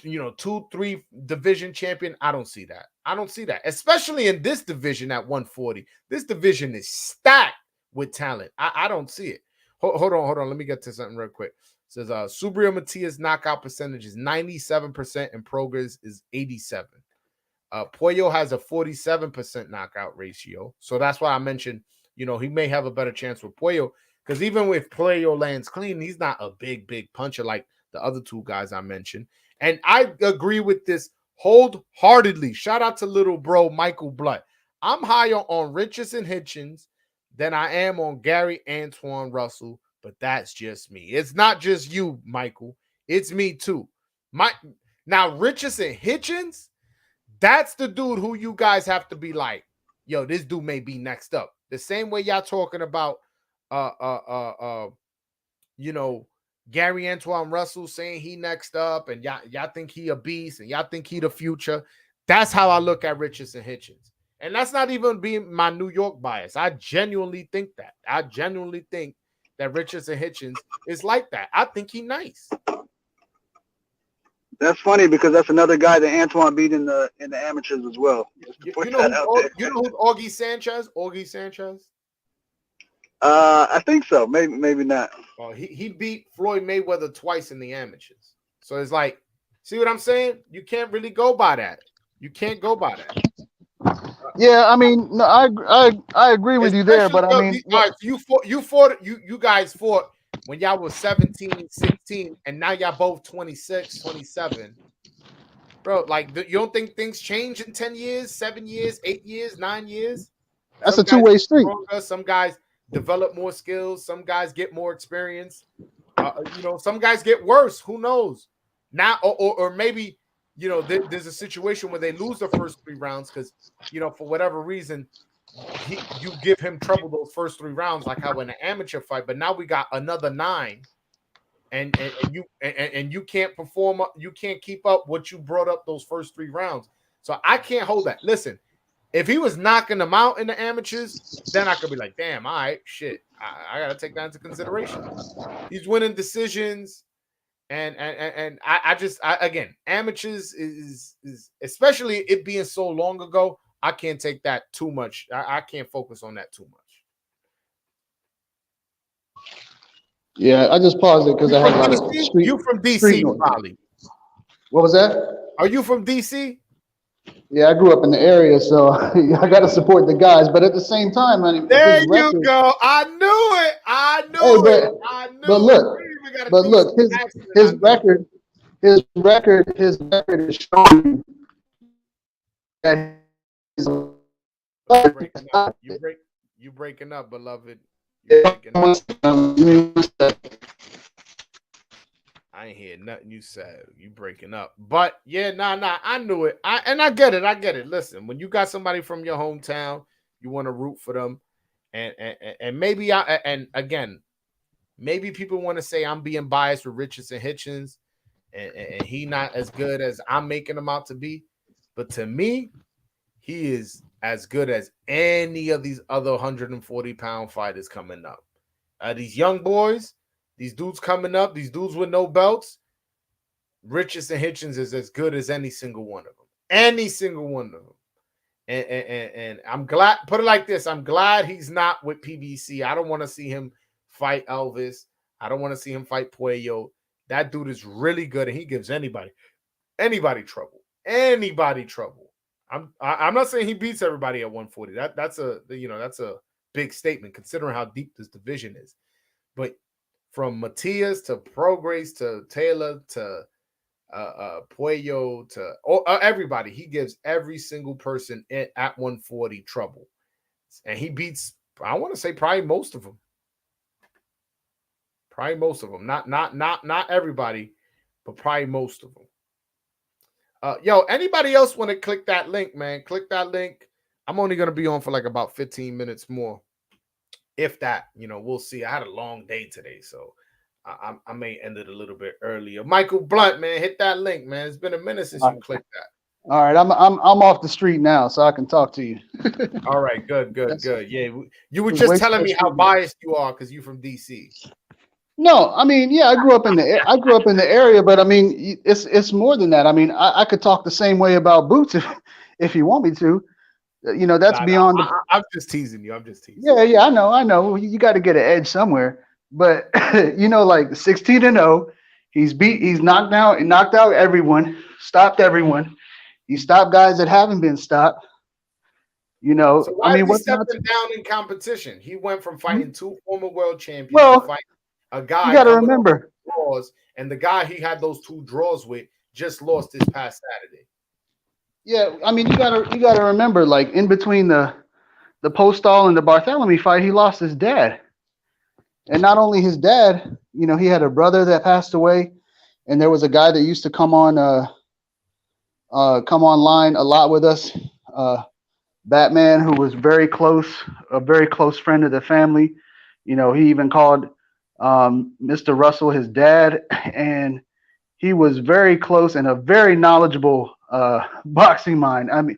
2-3 division champion, I don't see that. I don't see that, especially in this division at 140. This division is stacked with talent. I don't see it. Hold on. Let me get to something real quick. It says Subriel Matias knockout percentage is 97% and Progress is 87. Puello has a 47% knockout ratio. So that's why I mentioned, he may have a better chance with Puello because even if Puello lands clean, he's not a big puncher like the other 2 guys I mentioned. And I agree with this wholeheartedly. Shout out to little bro Michael Blood. I'm higher on Richardson Hitchens than I am on Gary Antoine Russell, but that's just me. It's not just you, Michael. It's me too. Now Richardson Hitchens, that's the dude who you guys have to be like, yo, this dude may be next up. The same way y'all talking about Gary Antoine Russell saying he next up, and y'all think he a beast, and y'all think he the future. That's how I look at Richardson Hitchens. And that's not even being my New York bias. I genuinely think that. I genuinely think that Richardson Hitchens is like that. I think he nice. That's funny because that's another guy that Antoine beat in the amateurs as well. You know who's Augie Sanchez? Augie Sanchez? I think so. Maybe not. Oh, he beat Floyd Mayweather twice in the amateurs. So it's like, see what I'm saying? You can't really go by that. You can't go by that. Yeah, I mean, no, I agree with you there, but I mean, all right, you guys fought when y'all was 17, 16, and now y'all both 26, 27. Bro, like, you don't think things change in 10 years, 7 years, 8 years, 9 years? That's a two-way street. Some guys develop more skills. Some guys get more experience. Some guys get worse. Who knows? Now, or maybe, there's a situation where they lose the first 3 rounds because, for whatever reason, you give him trouble those first 3 rounds, like how in an amateur fight. But now we got another 9, and you can't perform. You can't keep up what you brought up those first 3 rounds. So I can't hold that. Listen, if he was knocking them out in the amateurs, then I could be like, damn, all right, shit, I got to take that into consideration. He's winning decisions. And I again, amateurs is especially it being so long ago, I can't take that too much. I can't focus on that too much. Yeah, I just paused it because I had a lot of street. You from DC, probably. What was that? Are you from DC? Yeah, I grew up in the area, so I got to support the guys. But at the same time, I mean, there you go. I knew it. I knew it. But look, his record is showing that he's you breaking up, beloved. I ain't hear nothing you said. You breaking up. But yeah, nah. I knew it. I get it. Listen, when you got somebody from your hometown, you want to root for them. And maybe maybe people want to say I'm being biased with Richardson Hitchens and he not as good as I'm making him out to be. But to me, he is as good as any of these other 140-pound fighters coming up. These young boys, these dudes coming up, these dudes with no belts, Richardson Hitchens is as good as any single one of them. Any single one of them. And I'm glad, put it like this, I'm glad he's not with PBC. I don't want to see him fight Elvis. I don't want to see him fight Puello. That dude is really good, and he gives anybody trouble. Anybody trouble. I'm not saying he beats everybody at 140. That's a big statement considering how deep this division is. But from Matias to Prograis to Taylor to Puello to everybody, he gives every single person at 140 trouble, and he beats, I want to say, probably most of them. Not everybody, but probably most of them. Yo, anybody else want to click that link, man? Click that link. I'm only gonna be on for like about 15 minutes more, if that. We'll see. I had a long day today, so I may end it a little bit earlier. Michael Blunt, man, hit that link, man. It's been a minute since you clicked that. All right, I'm off the street now, so I can talk to you. All right, good. Yeah, you were just telling me how biased you are because you're from DC. No, I mean, yeah, I grew up in the area, but I mean, it's more than that. I mean, I could talk the same way about Boots if you want me to. That's beyond. I'm just teasing you. Yeah, I know. You got to get an edge somewhere. But like 16-0, he's knocked out everyone, stopped everyone. He stopped guys that haven't been stopped. So why is he stepping down in competition? He went from fighting two former world champions to fight a guy. You got to remember draws, and the guy he had those two draws with just lost this past Saturday. Yeah, I mean, you gotta remember, like in between the Postol and the Barthélemy fight, he lost his dad. And not only his dad, he had a brother that passed away, and there was a guy that used to come online a lot with us, Batman, who was a very close friend of the family. He even called Mr. Russell his dad, and he was very close and a very knowledgeable boxing mind. I mean,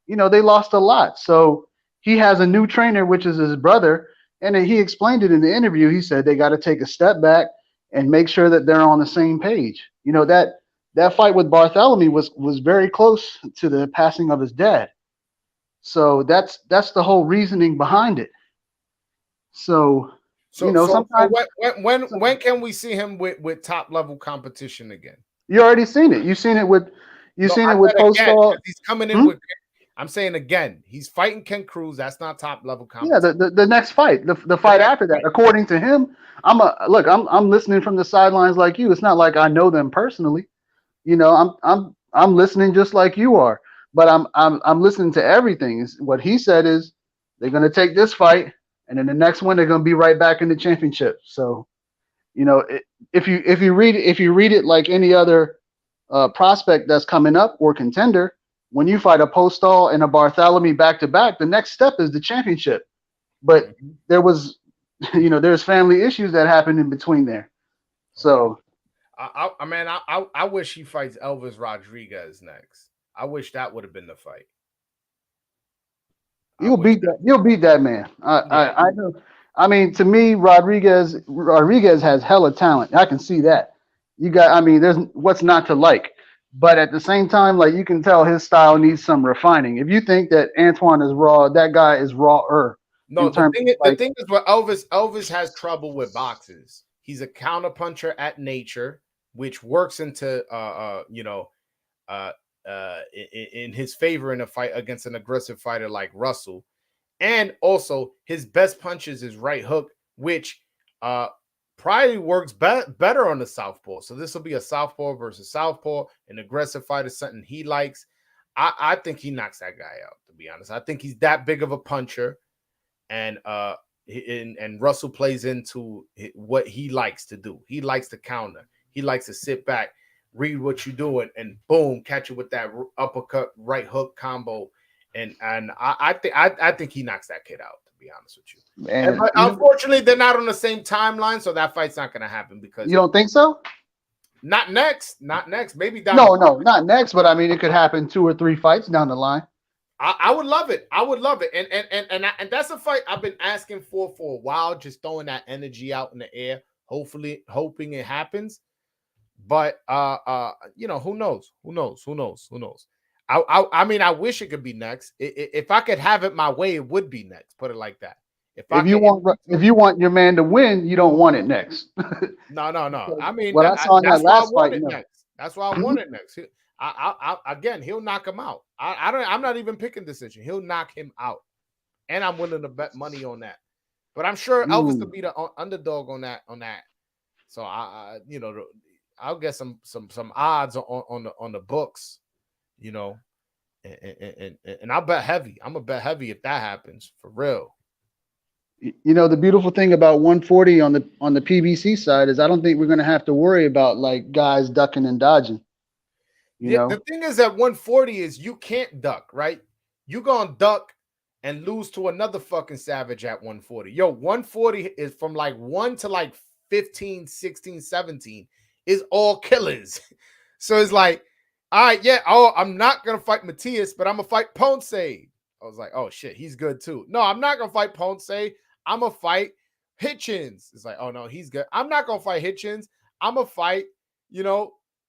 they lost a lot. So he has a new trainer, which is his brother. And he explained it in the interview. He said they got to take a step back and make sure that they're on the same page. That fight with Barthélemy was very close to the passing of his dad. So that's the whole reasoning behind it. So sometimes when can we see him with top level competition again? You already seen it. You've seen it with Postol. He's coming in with. I'm saying again, he's fighting Ken Cruz. That's not top level competition. Yeah, the next fight, the fight after that. According to him, I'm listening from the sidelines like you. It's not like I know them personally. I'm listening just like you are. But I'm listening to everything. What he said is they're gonna take this fight, and then the next one they're gonna be right back in the championship. So, if you read it like any other prospect that's coming up or contender. When you fight a Postol and a Barthélemy back to back, the next step is the championship. But there's family issues that happened in between there. So, I wish he fights Elvis Rodriguez next. I wish that would have been the fight. You'll beat that man. I know. I mean, to me, Rodriguez has hella talent. I can see that. There's what's not to like. But at the same time, like you can tell his style needs some refining. If you think that Antoine is raw, that guy is rawer. No, the thing is with Elvis has trouble with boxes. He's a counterpuncher at nature, which works into in his favor in a fight against an aggressive fighter like Russell. And also his best punches is right hook, which probably works better on the southpaw. So this will be a southpaw versus southpaw, an aggressive fighter, something he likes. I think he knocks that guy out, to be honest. I think he's that big of a puncher, and Russell plays into what he likes to do. He likes to counter. He likes to sit back, read what you're doing, and boom, catch you with that uppercut, right hook combo. And I think he knocks that kid out, to be honest with you. But unfortunately, they're not on the same timeline, so that fight's not going to happen. Because you don't think so? Not next. Maybe down. No, not next. But I mean, it could happen 2 or 3 fights down the line. I would love it. And that's a fight I've been asking for a while. Just throwing that energy out in the air, hoping it happens. But who knows? I mean, I wish it could be next. If I could have it my way, it would be next. Put it like that. If you want your man to win, you don't want it next. No. I mean, what I saw in that's that why I last want fight, it no. next. That's why I want it next. Again, he'll knock him out. I'm not even picking decision. He'll knock him out, and I'm willing to bet money on that. But I'm sure Elvis will be the underdog on that. So I'll get some odds on the books, and I'll bet heavy. I'm gonna bet heavy if that happens for real. The beautiful thing about 140 on the PBC side is I don't think we're gonna have to worry about like guys ducking and dodging. The thing is that 140 is you can't duck, right? You gonna duck and lose to another fucking savage at 140. 140 is from like 1 to like 15, 16, 17 is all killers. So it's like, all right, yeah, I'm not gonna fight Matias, but I'm gonna fight Ponce. I was like, oh shit, he's good too. No, I'm not gonna fight Ponce. I'm gonna fight Hitchens. It's like, oh no, he's good. I'm not gonna fight Hitchens. I'm gonna fight,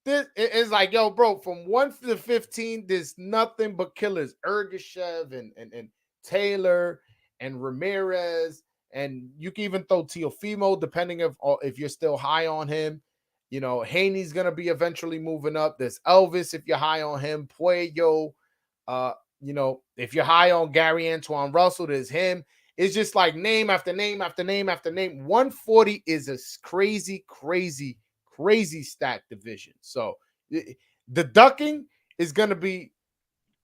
this is like, yo, bro, from 1 to 15, there's nothing but killers. Ergashev and Taylor and Ramirez, and you can even throw Teofimo, depending if you're still high on him. Haney's gonna be eventually moving up. There's Elvis if you're high on him. Puello, if you're high on Gary Antoine Russell, there's him. It's just like name after name after name after name. 140 is a crazy, crazy, crazy stacked division. So the ducking is gonna be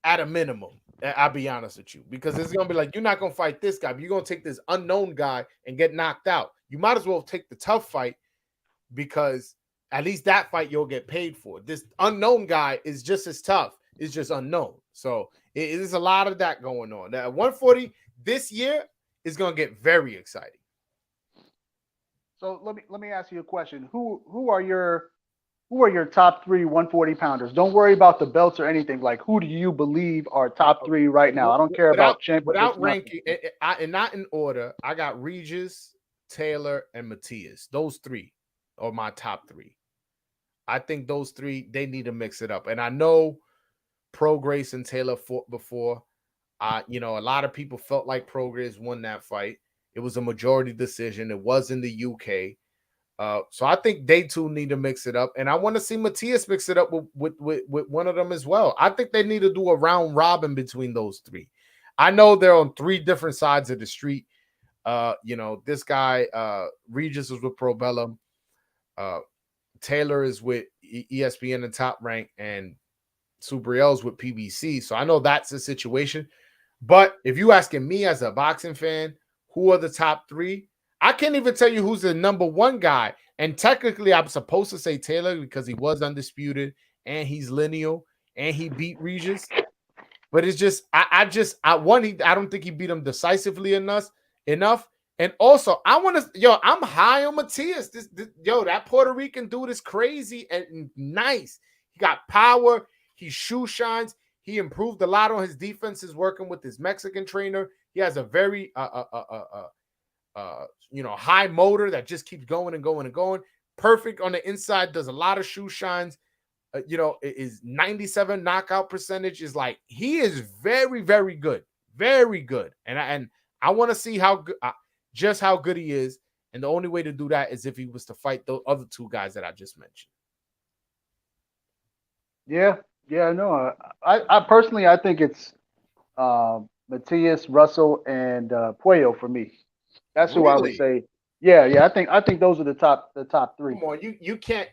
at a minimum. I'll be honest with you, because it's gonna be like, you're not gonna fight this guy, but you're gonna take this unknown guy and get knocked out. You might as well take the tough fight, because at least that fight you'll get paid for. This unknown guy is just as tough. It's just unknown. So there's a lot of that going on. Now, 140 this year is gonna get very exciting. So let me ask you a question. Who are your top 3 140 pounders? Don't worry about the belts or anything. Like, who do you believe are top 3 right now? I don't care about championships. Without ranking, and not in order, I got Regis, Taylor, and Matias. Those 3 are my top 3. I think those 3, they need to mix it up. And I know Prograis and Taylor fought before. A lot of people felt like Prograis won that fight. It was a majority decision. It was in the UK. So I think they two need to mix it up. And I want to see Matias mix it up with one of them as well. I think they need to do a round robin between those 3. I know they're on 3 different sides of the street. This guy, Regis is with Pro Bellum. Taylor is with ESPN and Top Rank, and Subriel's with PBC. So I know that's the situation. But if you asking me as a boxing fan, who are the top 3? I can't even tell you who's the number 1 guy. And technically, I'm supposed to say Taylor because he was undisputed and he's lineal and he beat Regis. But it's just, I don't think he beat him decisively enough. And also, I'm high on Matias. That Puerto Rican dude is crazy and nice. He got power. He shoe shines. He improved a lot on his defenses working with his Mexican trainer. He has a very high motor that just keeps going and going and going. Perfect on the inside, does a lot of shoe shines. Is 97 knockout percentage. Is like, he is very, very good. Very good. And I want to see how good, just how good he is. And the only way to do that is if he was to fight the other 2 guys that I just mentioned. Yeah, no. I personally, I think it's Matias, Russell, and Puello for me. That's who I would say. Yeah. I think those are the top 3. Come on, you can't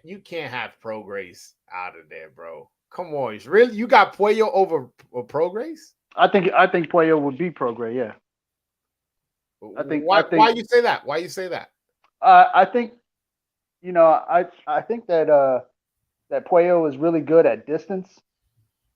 have Prograis out of there, bro. Come on, really? You got Puello over Prograis? I think Puello would be Prograis. Yeah. Why you say that? Why you say that? I think, I think that Puello is really good at distance,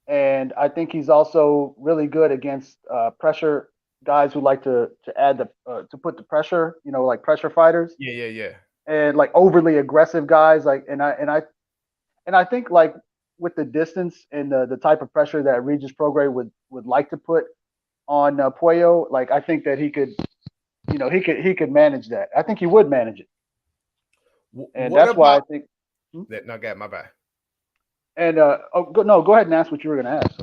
and I think he's also really good against pressure guys who like to add to put the pressure, like pressure fighters. Yeah. And like overly aggressive guys, like and I think like with the distance and the type of pressure that Regis Prograis would like to put on Puello, like I think that he could manage that. I think he would manage it. And that's why I think. No, get my bad. And go ahead and ask what you were going to ask.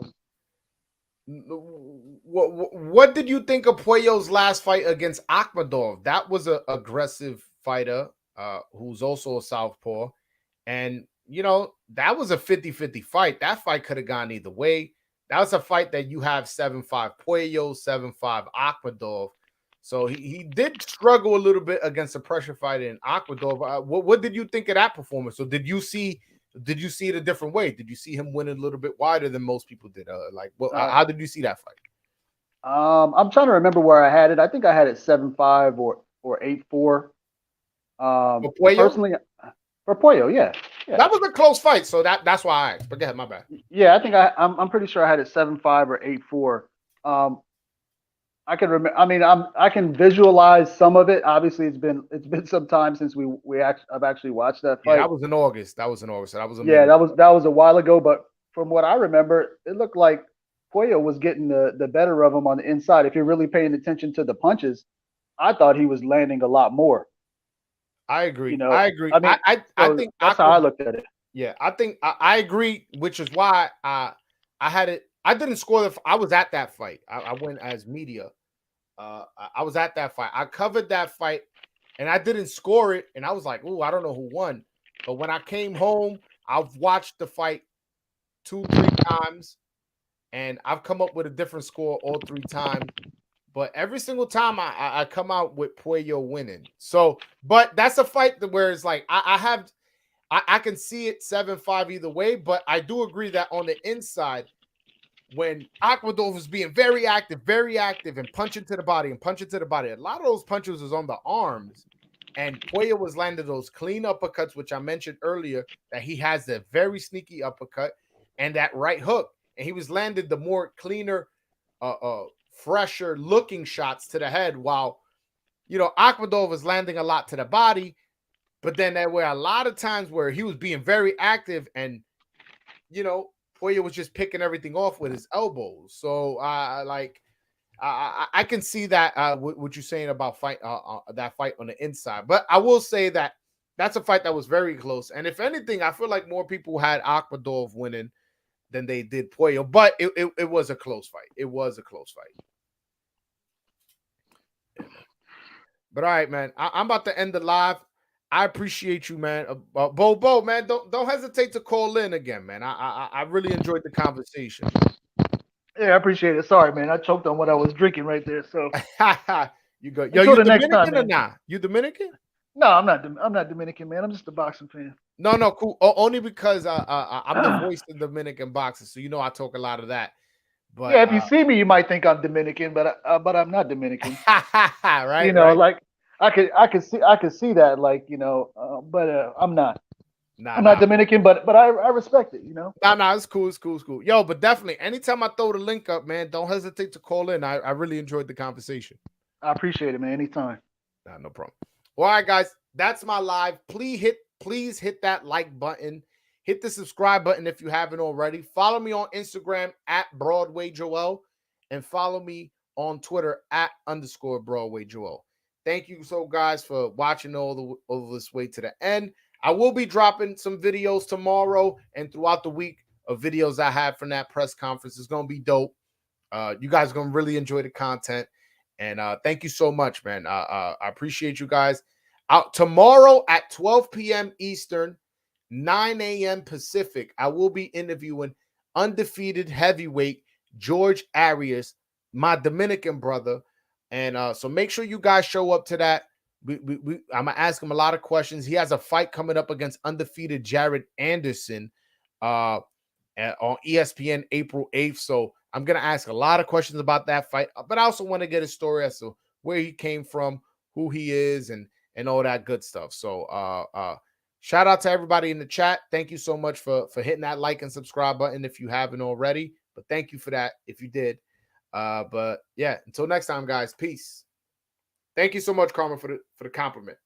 What did you think of Puello's last fight against Akhmadov? That was an aggressive fighter who's also a southpaw. And, that was a 50-50 fight. That fight could have gone either way. That was a fight that you have 7-5 Puello, 7-5 Akhmadov. So he did struggle a little bit against a pressure fighter in Akhmadov. What did you think of that performance? So did you see it a different way? Did you see him winning a little bit wider than most people did? How did you see that fight? I'm trying to remember where I had it. I think I had it 7-5 or 8-4. For Puello? Personally, for Puello, yeah. That was a close fight, so that's why I asked. But go ahead, my bad. Yeah, I think I'm pretty sure I had it 7-5 or 8-4. I can remember. I mean, I can visualize some of it. Obviously, it's been some time since I've actually watched that fight. Yeah, that was in August. That was a while ago. But from what I remember, it looked like Puello was getting the better of him on the inside. If you're really paying attention to the punches, I thought he was landing a lot more. I agree. I agree. I mean, I think that's how I looked at it. Yeah, I think I agree, which is why I had it. I didn't score I was at that fight. I went as media. I was at that fight. I covered that fight, and I didn't score it. And I was like, "Ooh, I don't know who won." But when I came home, I've watched the fight 2-3 times, and I've come up with a different score all 3 times. But every single time I come out with Puello winning. So, but that's a fight where it's like I can see it 7-5 either way. But I do agree that on the inside, when Akhmadov was being very active and punching to the body, a lot of those punches was on the arms, and Puello was landing those clean uppercuts, which I mentioned earlier, that he has a very sneaky uppercut and that right hook, and he was landing the more cleaner, fresher looking shots to the head, while Akhmadov was landing a lot to the body. But then there were a lot of times where he was being very active, and Puello was just picking everything off with his elbows. So I can see that what you're saying about that fight on the inside. But I will say that that's a fight that was very close. And if anything, I feel like more people had Akhmadov winning than they did Puello. But it was a close fight. It was a close fight. But all right, man. I'm about to end the live. I appreciate you, man. Bo, man, don't hesitate to call in again, man. I really enjoyed the conversation. Yeah, I appreciate it. Sorry, man. I choked on what I was drinking right there. So you go. Yo, you Dominican or not? You Dominican? No, I'm not. I'm not Dominican, man. I'm just a boxing fan. No, cool. Only because I'm the voice of Dominican boxing, so I talk a lot of that. But yeah, if you see me, you might think I'm Dominican, but I'm not Dominican. Right? Like I could see that, like but I'm not. I'm not Dominican, but I respect it. No, it's cool. It's cool. Yo, but definitely, anytime I throw the link up, man, don't hesitate to call in. I really enjoyed the conversation. I appreciate it, man. Anytime. Nah, no problem. Well, all right, guys, that's my live. Please hit that like button. Hit the subscribe button if you haven't already. Follow me on Instagram at BroadwayJoel, and follow me on Twitter at _BroadwayJoel. Thank you guys for watching all this way to the end. I will be dropping some videos tomorrow and throughout the week of videos I have from that press conference. It's going to be dope. You guys are going to really enjoy the content. And thank you so much, man. I appreciate you guys. Out tomorrow at 12 p.m. Eastern, 9 a.m. Pacific, I will be interviewing undefeated heavyweight George Arias, my Dominican brother. And so make sure you guys show up to that. I'm going to ask him a lot of questions. He has a fight coming up against undefeated Jared Anderson on ESPN April 8th. So I'm going to ask a lot of questions about that fight. But I also want to get his story as to where he came from, who he is, and all that good stuff. So shout out to everybody in the chat. Thank you so much for hitting that like and subscribe button if you haven't already. But thank you for that if you did. But yeah, until next time, guys. Peace. Thank you so much, Carmen, for the compliment.